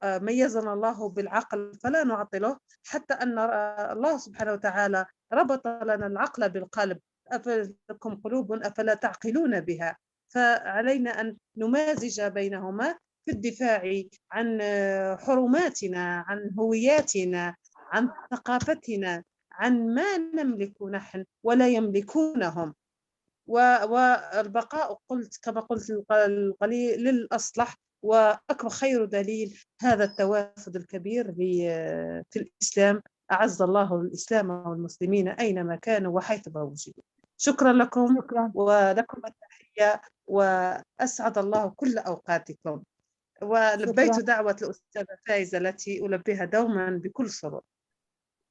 ميزنا الله بالعقل فلا نعطله، حتى أن الله سبحانه وتعالى ربط لنا العقل بالقلب. أفلكم قلوب أفلا تعقلون بها. فعلينا أن نمازج بينهما في الدفاع عن حرماتنا، عن هوياتنا، عن ثقافتنا، عن ما نملك نحن ولا يملكونهم. والبقاء قلت كما قلت القليل للأصلح، وأكبر خير دليل هذا التوافد الكبير في الإسلام. أعز الله الإسلام والمسلمين أينما كانوا وحيثما وجدوا. شكرا لكم. ولكم التحية، وأسعد الله كل أوقاتكم. ولبيت دعوة الأستاذة فايزة التي ألبيها دوما بكل سرور.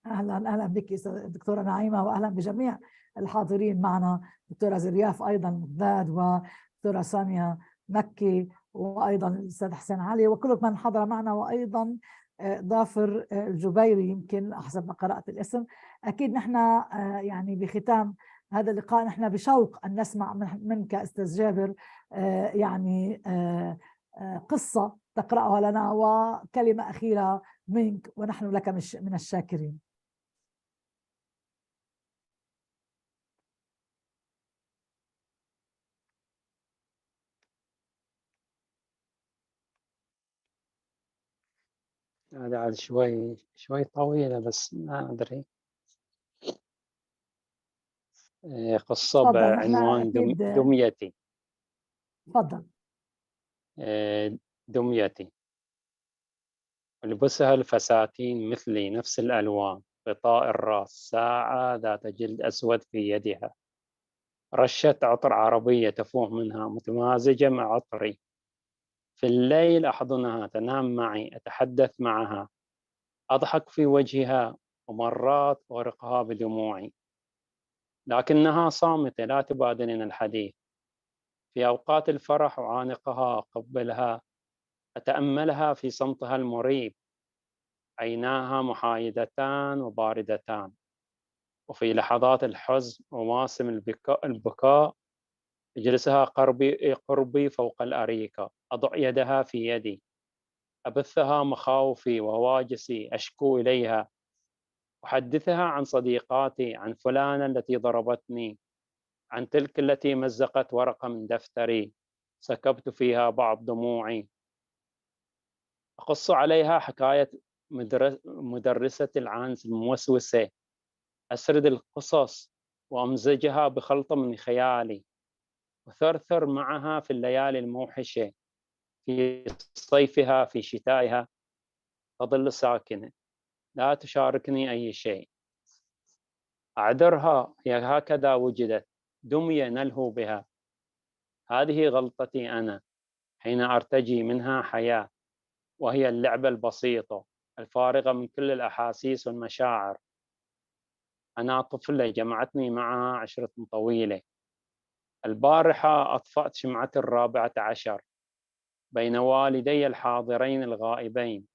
أهلا بك دكتورة نعيمة، وأهلا بجميع الحاضرين معنا، دكتورة زرياف أيضا مقداد، ودكتورة سامية مكي، وأيضا الأستاذ حسين علي، وكل من حضر معنا، وأيضا ضافر الجبيري يمكن حسب ما قرأت الاسم. أكيد نحن يعني بختام هذا اللقاء نحن بشوق أن نسمع منك أستاذ جابر يعني قصة تقرأها لنا، وكلمة أخيرة منك، ونحن لك من الشاكرين. هذا عاد شوي طويلة، بس ما أدري. قصة بعنوان دميتي. تفضل. دميتي. ولبسها الفساتين مثلي نفس الألوان، غطاء الرأس، ساعة ذات جلد أسود في يدها، رشة عطر عربية تفوح منها متمازجة مع عطري. في الليل أحضنها، تنام معي، أتحدث معها، أضحك في وجهها، ومرات أغرقها بدموعي، لكنها صامتة لا تبادلني الحديث. في أوقات الفرح أعانقها، أقبلها، أتأملها في صمتها المريب، عيناها محايدتان وباردتان. وفي لحظات الحزن ومواسم البكاء أجلسها قربي فوق الأريكة، أضع يدها في يدي، أبثها مخاوفي وهواجسي، أشكو إليها، أحدثها عن صديقاتي، عن فلانة التي ضربتني، عن تلك التي مزقت ورقة من دفتري سكبت فيها بعض دموعي. أقص عليها حكاية مدرسة العنز الموسوسة، أسرد القصص وأمزجها بخلطة من خيالي، وثرثر معها في الليالي الموحشة، في صيفها في شتائها، تظل ساكنة لا تشاركني أي شيء. أعذرها، هي هكذا وجدت، دمية نلهو بها. هذه غلطتي أنا حين أرتجي منها حياة، وهي اللعبة البسيطة الفارغة من كل الأحاسيس والمشاعر. أنا طفلة جمعتني معها عشرة طويلة. البارحة أطفأت شمعة 14 بين والدي الحاضرين الغائبين.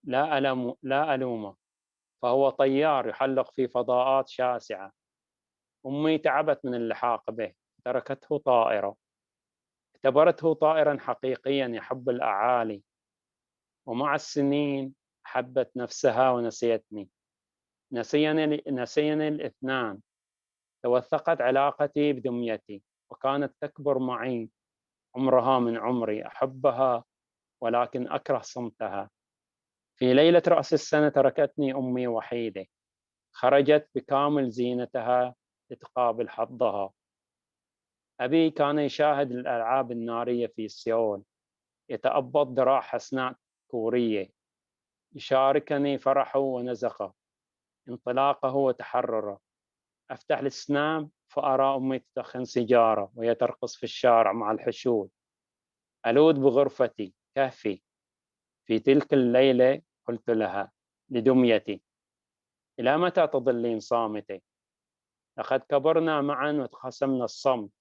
لا ألومه، فهو طيار يحلق في فضاءات شاسعة. أمي تعبت من اللحاق به، تركته طائرة، اعتبرته طائرا حقيقيا يحب الأعالي، ومع السنين حبت نفسها ونسيتني. نسيني الاثنان. توثقت علاقتي بدميتي، وكانت تكبر معي عمرها من عمري. أحبها ولكن أكره صمتها. في ليلة رأس السنة تركتني أمي وحيدة، خرجت بكامل زينتها لتقابل حظها. أبي كان يشاهد الألعاب النارية في سيول، يتأبط ذراع حسناء كورية، يشاركني فرحه ونزقه، انطلاقه وتحرره. أفتح السناب فأرى أمي تدخن سيجارة وهي ترقص في الشارع مع الحشود. ألوذ بغرفتي كهفي. في تلك الليلة قلت لها لدميتي: إلى متى تظلين صامتة؟ لقد كبرنا معا وتقاسمنا الصمت.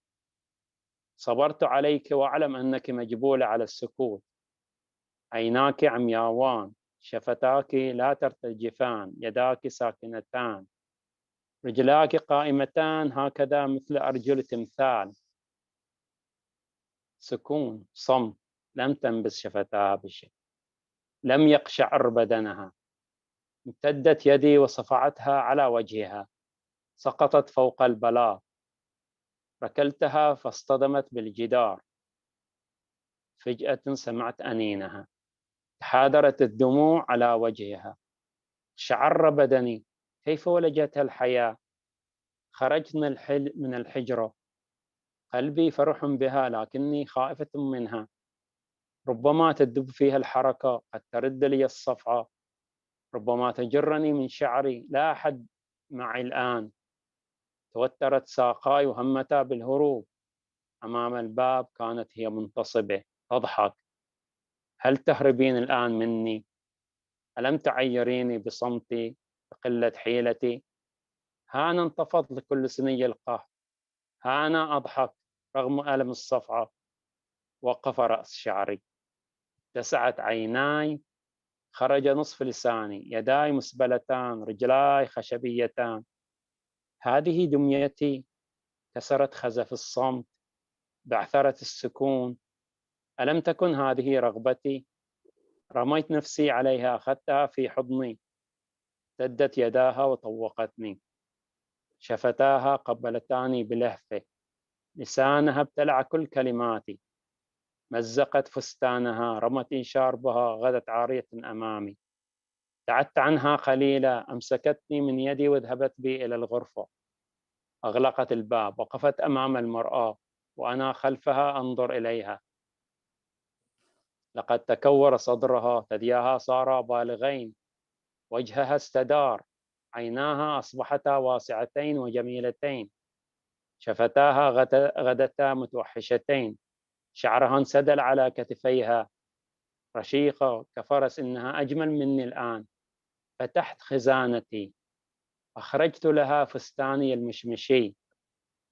صبرت عليك وأعلم أنك مجبولة على السكوت. عيناك عمياوان، شفتاك لا ترتجفان، يداك ساكنتان، رجلاك قائمتان هكذا مثل أرجل تمثال. سكون، صمت. لم تنبس شفتاها بشيء، لم يقشعر بدنها. امتدت يدي وصفعتها على وجهها، سقطت فوق البلاط. ركلتها فاصطدمت بالجدار. فجأة سمعت أنينها، تحادرت الدموع على وجهها. شعر بدني، كيف ولجتها الحياة. خرجت من الحجرة، قلبي فرح بها لكني خائفة منها. ربما تدب فيها الحركة، قد ترد لي الصفعة، ربما تجرني من شعري. لا أحد معي الآن. توترت ساقاي وهمتا بالهروب. أمام الباب كانت هي منتصبة تضحك. هل تهربين الآن مني؟ ألم تعيريني بصمتي، بقلة حيلتي؟ ها أنا انتفض لكل سني القهر، ها أنا أضحك رغم ألم الصفعة. وقف رأس شعري، اتسعت عيناي، خرج نصف لساني، يداي مسبلتان، رجلاي خشبيتان. هذه دميتي، كسرت خزف الصمت، بعثرت السكون. ألم تكن هذه رغبتي؟ رميت نفسي عليها، أخذتها في حضني، امتدت يداها وطوقتني. شفتاها قبلتاني بلهفة، لسانها ابتلع كل كلماتي. مزقت فستانها، رمت شاربها، غدت عارية أمامي. ابتعدت عنها قليلا، أمسكتني من يدي وذهبت بي إلى الغرفة. أغلقت الباب، وقفت أمام المرآة وأنا خلفها أنظر إليها. لقد تكور صدرها، ثدياها صارا بالغين، وجهها استدار، عيناها أصبحتا واسعتين وجميلتين، شفتاها غدتا متوحشتين، شعرها انسدل على كتفيها، رشيقة كفرس، إنها أجمل مني الآن. فتحت خزانتي، أخرجت لها فستاني المشمشي،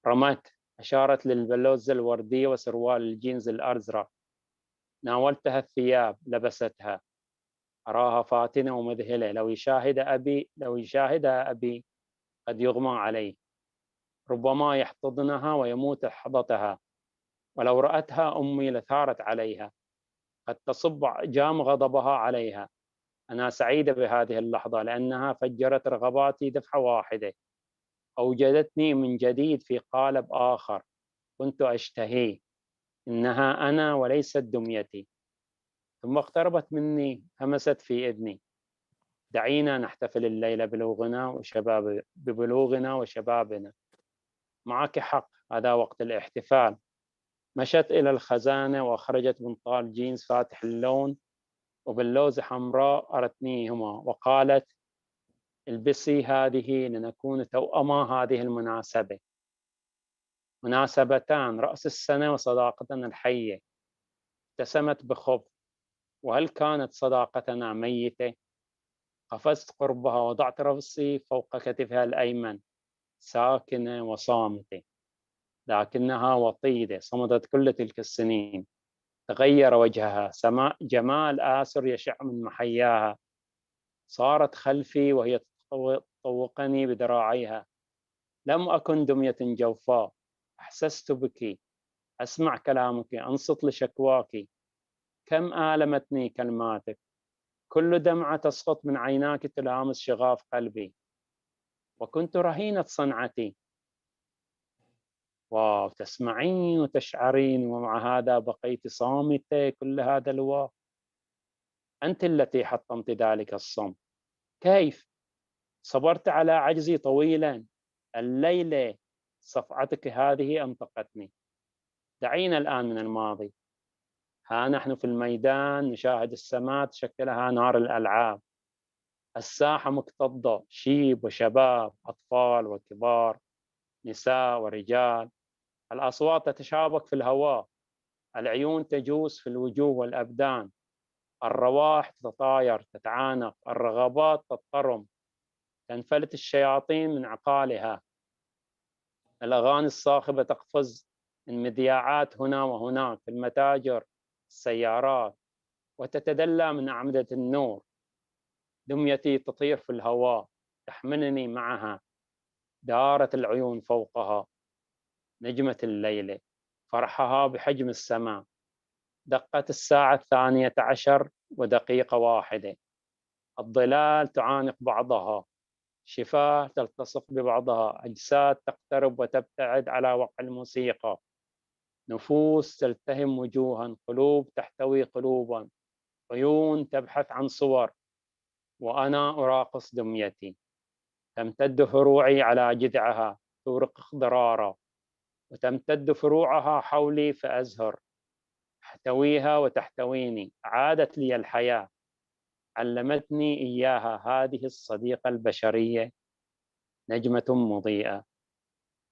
رمت، أشارت للبلوزة الوردية وسروال الجينز الأزرق، ناولتها الثياب، لبستها. أراها فاتنة ومذهلة، لو يشاهدها أبي قد يغمى عليه، ربما يحتضنها ويموت لحظتها، ولو رأتها أمي لثارت عليها، قد تصب جام غضبها عليها. أنا سعيدة بهذه اللحظة لأنها فجرت رغباتي دفعة واحدة، أوجدتني من جديد في قالب آخر كنت أشتهيه، إنها أنا وليست دميتي. ثم اقتربت مني، همست في إذني: دعينا نحتفل الليلة ببلوغنا وشبابنا. معك حق، هذا وقت الاحتفال. مشت إلى الخزانة وأخرجت بنطال جينز فاتح اللون وبلوزة حمراء أرتنيهما، وقالت: البسي هذه لنكون توأما هذه المناسبة، مناسبتان، رأس السنة وصداقتنا الحية. ابتسمت بخبث: وهل كانت صداقتنا ميتة؟ قفزت قربها، وضعت رأسي فوق كتفها الأيمن، ساكنة وصامتة، لكنها وطيدة، صمدت كل تلك السنين. تغير وجهها، جمال آسر يشع من محياها. صارت خلفي وهي تطوقني بذراعيها. لم أكن دمية جوفاء، أحسست بك، أسمع كلامك، أنصت لشكواك. كم آلمتني كلماتك، كل دمعة تسقط من عيناك تلامس شغاف قلبي، وكنت رهينة صنعتي. واو، تسمعين وتشعرين ومع هذا بقيت صامتة كل هذا الوقت. أنت التي حطمت ذلك الصمت. كيف؟ صبرت على عجزي طويلا. الليلة صفعتك هذه أنطقتني. دعينا الآن من الماضي. ها نحن في الميدان نشاهد السماء تشكلها نار الألعاب. الساحة مكتظة، شيب وشباب، أطفال وكبار، نساء ورجال. الأصوات تتشابك في الهواء، العيون تجوس في الوجوه والأبدان، الروائح تتطاير تتعانق، الرغبات تضطرم، تنفلت الشياطين من عقالها. الأغاني الصاخبة تقفز من مذياعات هنا وهناك في المتاجر، السيارات، وتتدلى من أعمدة النور. دميتي تطير في الهواء، تحملني معها. دارت العيون فوقها، نجمة الليلة، فرحها بحجم السماء. دقت الساعة 12 ودقيقة واحدة. الظلال تعانق بعضها، شفاه تلتصق ببعضها، أجساد تقترب وتبتعد على وقع الموسيقى، نفوس تلتهم وجوها، قلوب تحتوي قلوبا، عيون تبحث عن صور، وأنا أراقص دميتي. تمتد فروعي على جذعها، تورق اخضرارا، وتمتد فروعها حولي فأزهر. أحتويها وتحتويني. عادت لي الحياة، علمتني إياها هذه الصديقة البشرية، نجمة مضيئة.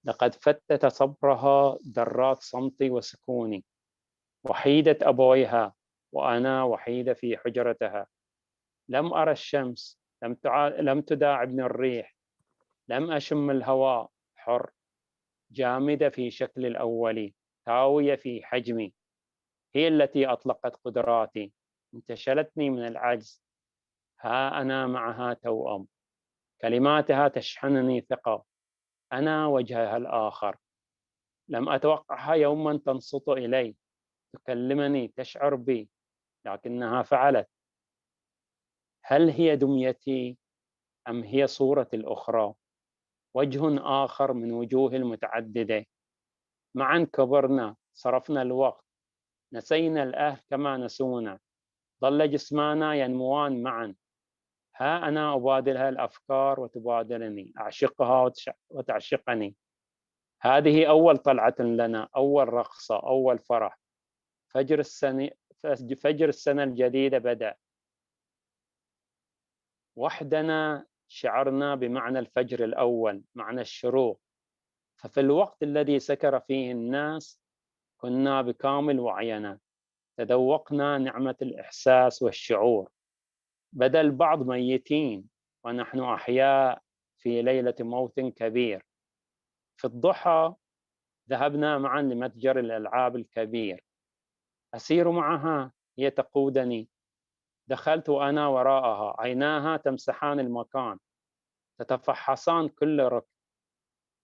لقد فتت صبرها ذرات صمتي وسكوني. وحيدة أبويها وأنا وحيدة في حجرتها. لم أرى الشمس، لم تداعبني الريح، لم أشم الهواء. حر، جامدة في شكل الأولي، تاوية في حجمي. هي التي أطلقت قدراتي، انتشلتني من العجز. ها أنا معها توأم. كلماتها تشحنني ثقة. أنا وجهها الآخر. لم أتوقعها يوما تنصت إلي، تكلمني، تشعر بي، لكنها فعلت. هل هي دميتي أم هي صورتي الأخرى؟ وجه آخر من وجوه المتعددة. معا كبرنا، صرفنا الوقت، نسينا الأهل كما نسونا، ظل جسمانا ينموان معا. ها أنا أبادلها الأفكار وتبادلني، أعشقها وتعشقني. هذه أول طلعة لنا، أول رقصة، أول فرح. فجر السنة الجديدة بدأ. وحدنا شعرنا بمعنى الفجر الأول، معنى الشروق. ففي الوقت الذي سكر فيه الناس كنا بكامل وعينا، تذوقنا نعمة الإحساس والشعور. بدا البعض ميتين ونحن أحياء في ليلة موت كبير. في الضحى ذهبنا معا لمتجر الألعاب الكبير، أسير معها، هي تقودني. دخلت وأنا وراءها، عيناها تمسحان المكان، تتفحصان كل ركن.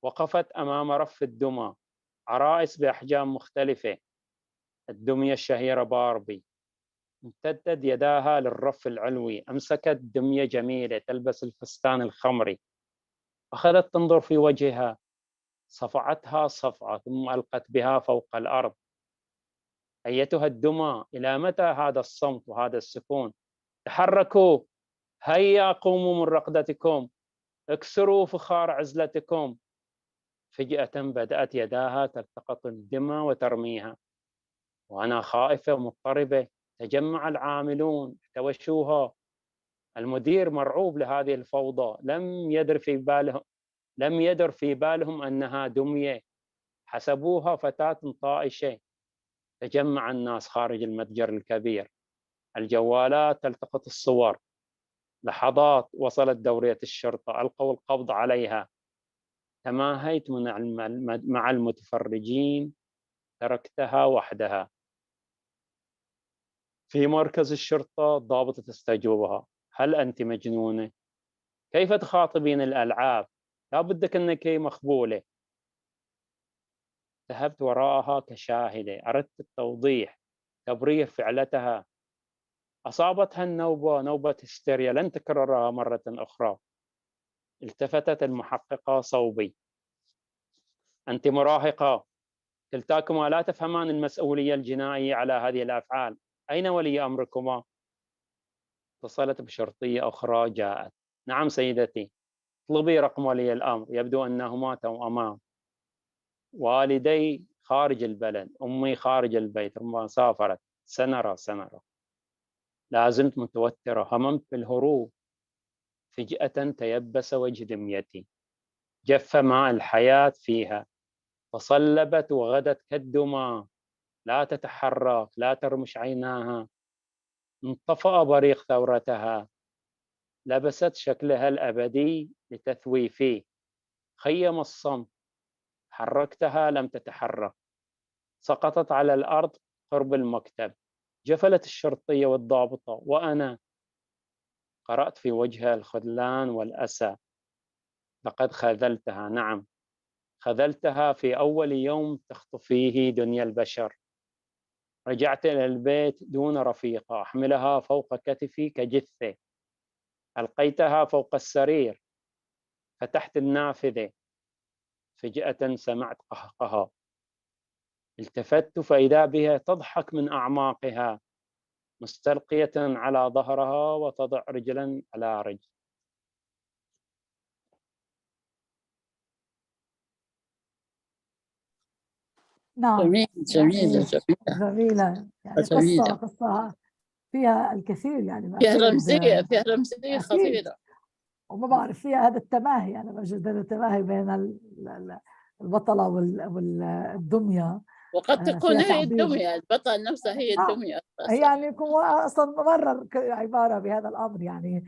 وقفت أمام رف الدمى، عرائس بأحجام مختلفة، الدمية الشهيرة باربي. امتدت يداها للرف العلوي، أمسكت دمية جميلة تلبس الفستان الخمري، أخذت تنظر في وجهها، صفعتها صفعة ثم ألقت بها فوق الأرض. أيتها الدمى، إلى متى هذا الصمت وهذا السكون؟ تحركوا، هيا قوموا من رقدتكم، اكسروا فخار عزلتكم. فجأة بدأت يداها تلتقط الدمى وترميها، وأنا خائفة ومضطربة. تجمع العاملون احتوشوها. المدير مرعوب لهذه الفوضى، لم يدر في بالهم أنها دمية، حسبوها فتاة طائشة. تجمع الناس خارج المتجر الكبير، الجوالات تلتقط الصور. لحظات وصلت دورية الشرطة، ألقوا القبض عليها. تماهيت مع المتفرجين، تركتها وحدها. في مركز الشرطة الضابطة تستجوبها، هل أنت مجنونة؟ كيف تخاطبين الألعاب؟ لا بدك أنك مخبولة. ذهبت وراءها كشاهدة، أردت التوضيح، تبرير فعلتها. أصابتها النوبة، نوبة هستيريا لن تكررها مرة أخرى. التفتت المحققة صوبي، أنت مراهقة، كلتاكما لا تفهمان المسؤولية الجنائية على هذه الأفعال، أين ولي أمركما؟ اتصلت بشرطية أخرى جاءت، نعم سيدتي، اطلبي رقم ولي الأمر، يبدو أنهما توأمان. والدي خارج البلد، أمي خارج البيت، ربما سافرت، سنرى. لا زلت متوترة، هممت بالهروب. فجأة تيبس وجه دميتي، جف ماء الحياة فيها، تصلبت وغدت كالدمى، لا تتحرك، لا ترمش عيناها. انطفأ بريق ثورتها، لبست شكلها الأبدي لتثوي فيه. خيم الصمت، حركتها لم تتحرك، سقطت على الأرض قرب المكتب. جفلت الشرطية والضابطة وأنا قرأت في وجهها الخذلان والأسى. لقد خذلتها، نعم خذلتها في أول يوم تخطو فيه دنيا البشر. رجعت إلى البيت دون رفيقة، أحملها فوق كتفي كجثة. ألقيتها فوق السرير، فتحت النافذة. فجأة سمعت قهقها، التفت فإذا بها تضحك من أعماقها، مستلقية على ظهرها وتضع رجلا على رجل. نعم جميلة. جميلة، يعني قصة فيها الكثير، يعني فيها رمزية خطيرة. وما بعرف فيها هذا التماهي، أنا بجد هذا التماهي بين البطلة والدمية. وقد تكون هي الدمية، البطل نفسها هي الدمية. يعني يكون أصلا مرر عبارة بهذا الأمر، يعني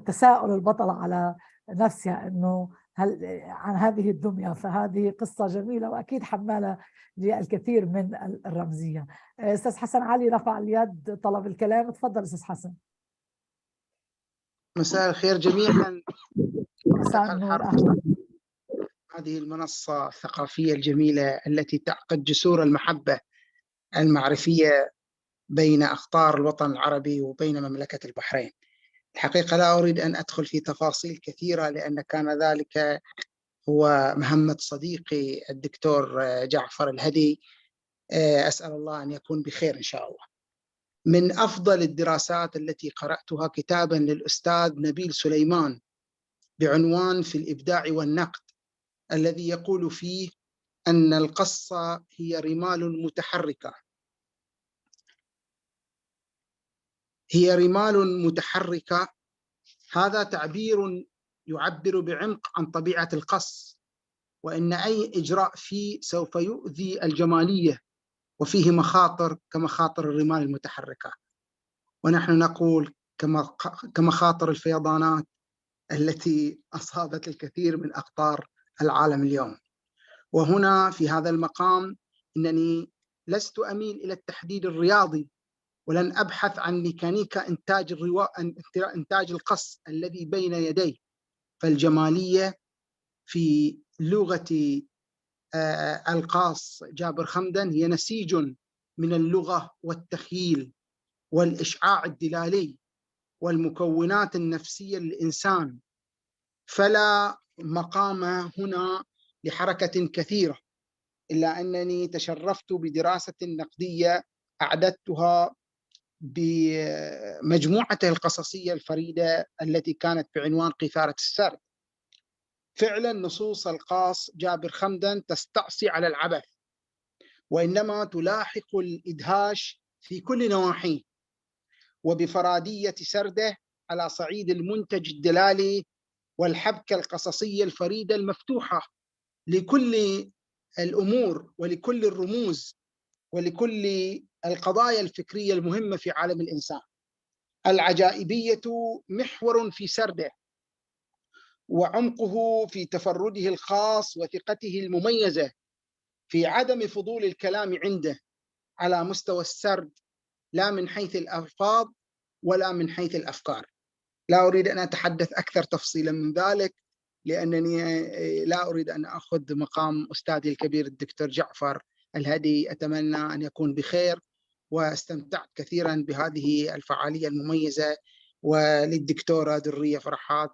تساؤل البطلة على نفسها أنه هل عن هذه الدمية. فهذه قصة جميلة وأكيد حمالة للكثير من الرمزية. أستاذ حسن علي رفع اليد، طلب الكلام، تفضل أستاذ حسن. مساء الخير جميعا. مساء النور، أهلا. هذه المنصة الثقافية الجميلة التي تعقد جسور المحبة المعرفية بين أقطار الوطن العربي وبين مملكة البحرين. الحقيقة لا أريد أن أدخل في تفاصيل كثيرة لأن كان ذلك هو مهمة صديقي الدكتور جعفر الهدي. أسأل الله أن يكون بخير إن شاء الله. من أفضل الدراسات التي قرأتها كتابا للأستاذ نبيل سليمان بعنوان في الإبداع والنقد، الذي يقول فيه أن القصة هي رمال متحركة هي رمال متحركة. هذا تعبير يعبر بعمق عن طبيعة القص، وإن أي إجراء فيه سوف يؤذي الجمالية وفيه مخاطر كمخاطر الرمال المتحركة، ونحن نقول كمخاطر الفيضانات التي أصابت الكثير من أقطار العالم اليوم. وهنا في هذا المقام إنني لست أميل إلى التحديد الرياضي، ولن أبحث عن ميكانيكا إنتاج القص الذي بين يدي، فالجمالية في لغة القاص جابر خمدان هي نسيج من اللغة والتخيل والإشعاع الدلالي والمكونات النفسية للإنسان، فلا مقام هنا لحركة كثيرة، إلا أنني تشرفت بدراسة نقدية أعددتها بمجموعته القصصية الفريدة التي كانت بعنوان قيثارة السرد. فعلا نصوص القاص جابر خمدان تستعصي على العبث، وإنما تلاحق الإدهاش في كل نواحيه، وبفرادية سرده على صعيد المنتج الدلالي والحبكة القصصية الفريدة المفتوحة لكل الأمور ولكل الرموز ولكل القضايا الفكرية المهمة في عالم الإنسان. العجائبية محور في سرده، وعمقه في تفرده الخاص وثقته المميزة في عدم فضول الكلام عنده على مستوى السرد، لا من حيث الألفاظ ولا من حيث الأفكار. لا أريد أن أتحدث أكثر تفصيلا من ذلك، لأنني لا أريد أن أخذ مقام أستاذي الكبير الدكتور جعفر الهدي. أتمنى أن يكون بخير، واستمتعت كثيرا بهذه الفعالية المميزة. وللدكتورة درية فرحات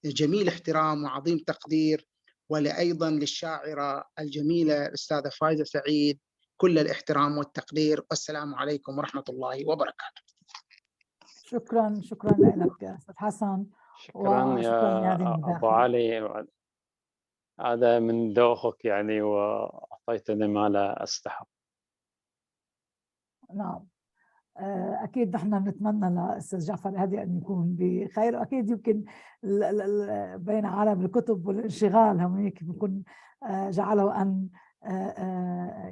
جميل احترام وعظيم تقدير، ولأيضا للشاعرة الجميلة الأستاذة فايزة سعيد كل الاحترام والتقدير. والسلام عليكم ورحمة الله وبركاته. شكرا لك أستاذ حسن، شكرا وشكرا لهذه يا أبو المداخلة. علي، هذا من ذوقك يعني، وأعطيتني ما لا أستحق. نعم، أكيد نحن بنتمنى لأستاذ جعفر الهدي أن يكون بخير، وأكيد يمكن بين عالم الكتب والانشغال هم هيك بيكون جعله أن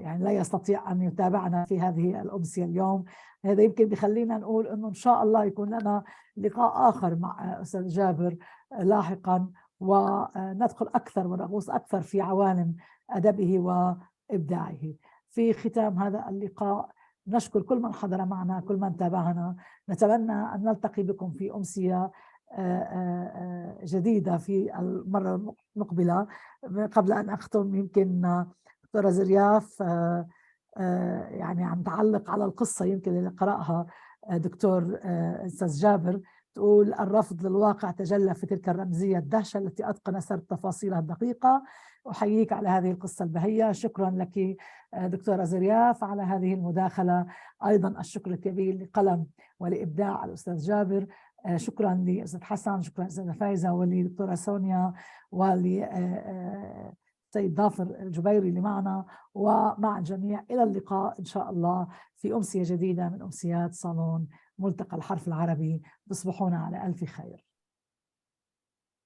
يعني لا يستطيع أن يتابعنا في هذه الأمسية اليوم. هذا يمكن بخلينا نقول أنه إن شاء الله يكون لنا لقاء آخر مع أستاذ جابر لاحقا، وندخل أكثر ونغوص أكثر في عوالم أدبه وإبداعه. في ختام هذا اللقاء نشكر كل من حضر معنا، كل من تابعنا. نتمنى أن نلتقي بكم في أمسية جديدة في المرة المقبلة. قبل أن أختم، يمكن دكتورة زرياف يعني عم تعلق على القصة يمكن اللي قرأها دكتور أستاذ جابر، تقول: الرفض للواقع تجلى في تلك الرمزية الدهشة التي أتقن سرد تفاصيلها الدقيقة. أحييك على هذه القصة البهية. شكرا لك دكتورة زرياف على هذه المداخلة. أيضا الشكر الكبير لقلم ولإبداع الأستاذ جابر. شكرا لأستاذ حسن، شكرا لأستاذة فايزة ولدكتورة سونيا سيد ضافر الجبيري اللي معنا، ومع الجميع. إلى اللقاء إن شاء الله في أمسية جديدة من أمسيات صالون ملتقى الحرف العربي. تصبحون على ألف خير.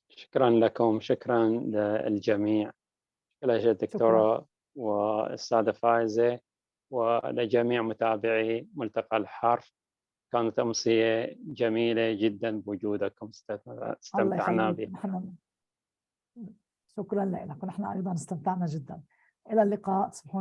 شكرا لكم، شكرا للجميع، شكرا دكتورة والأستاذة فايزة، ولجميع متابعي ملتقى الحرف. كانت أمسية جميلة جدا بوجودكم، استمتعنا بها. شكرا لك، ونحن أيضا استمتعنا جدا. إلى اللقاء. تصبحون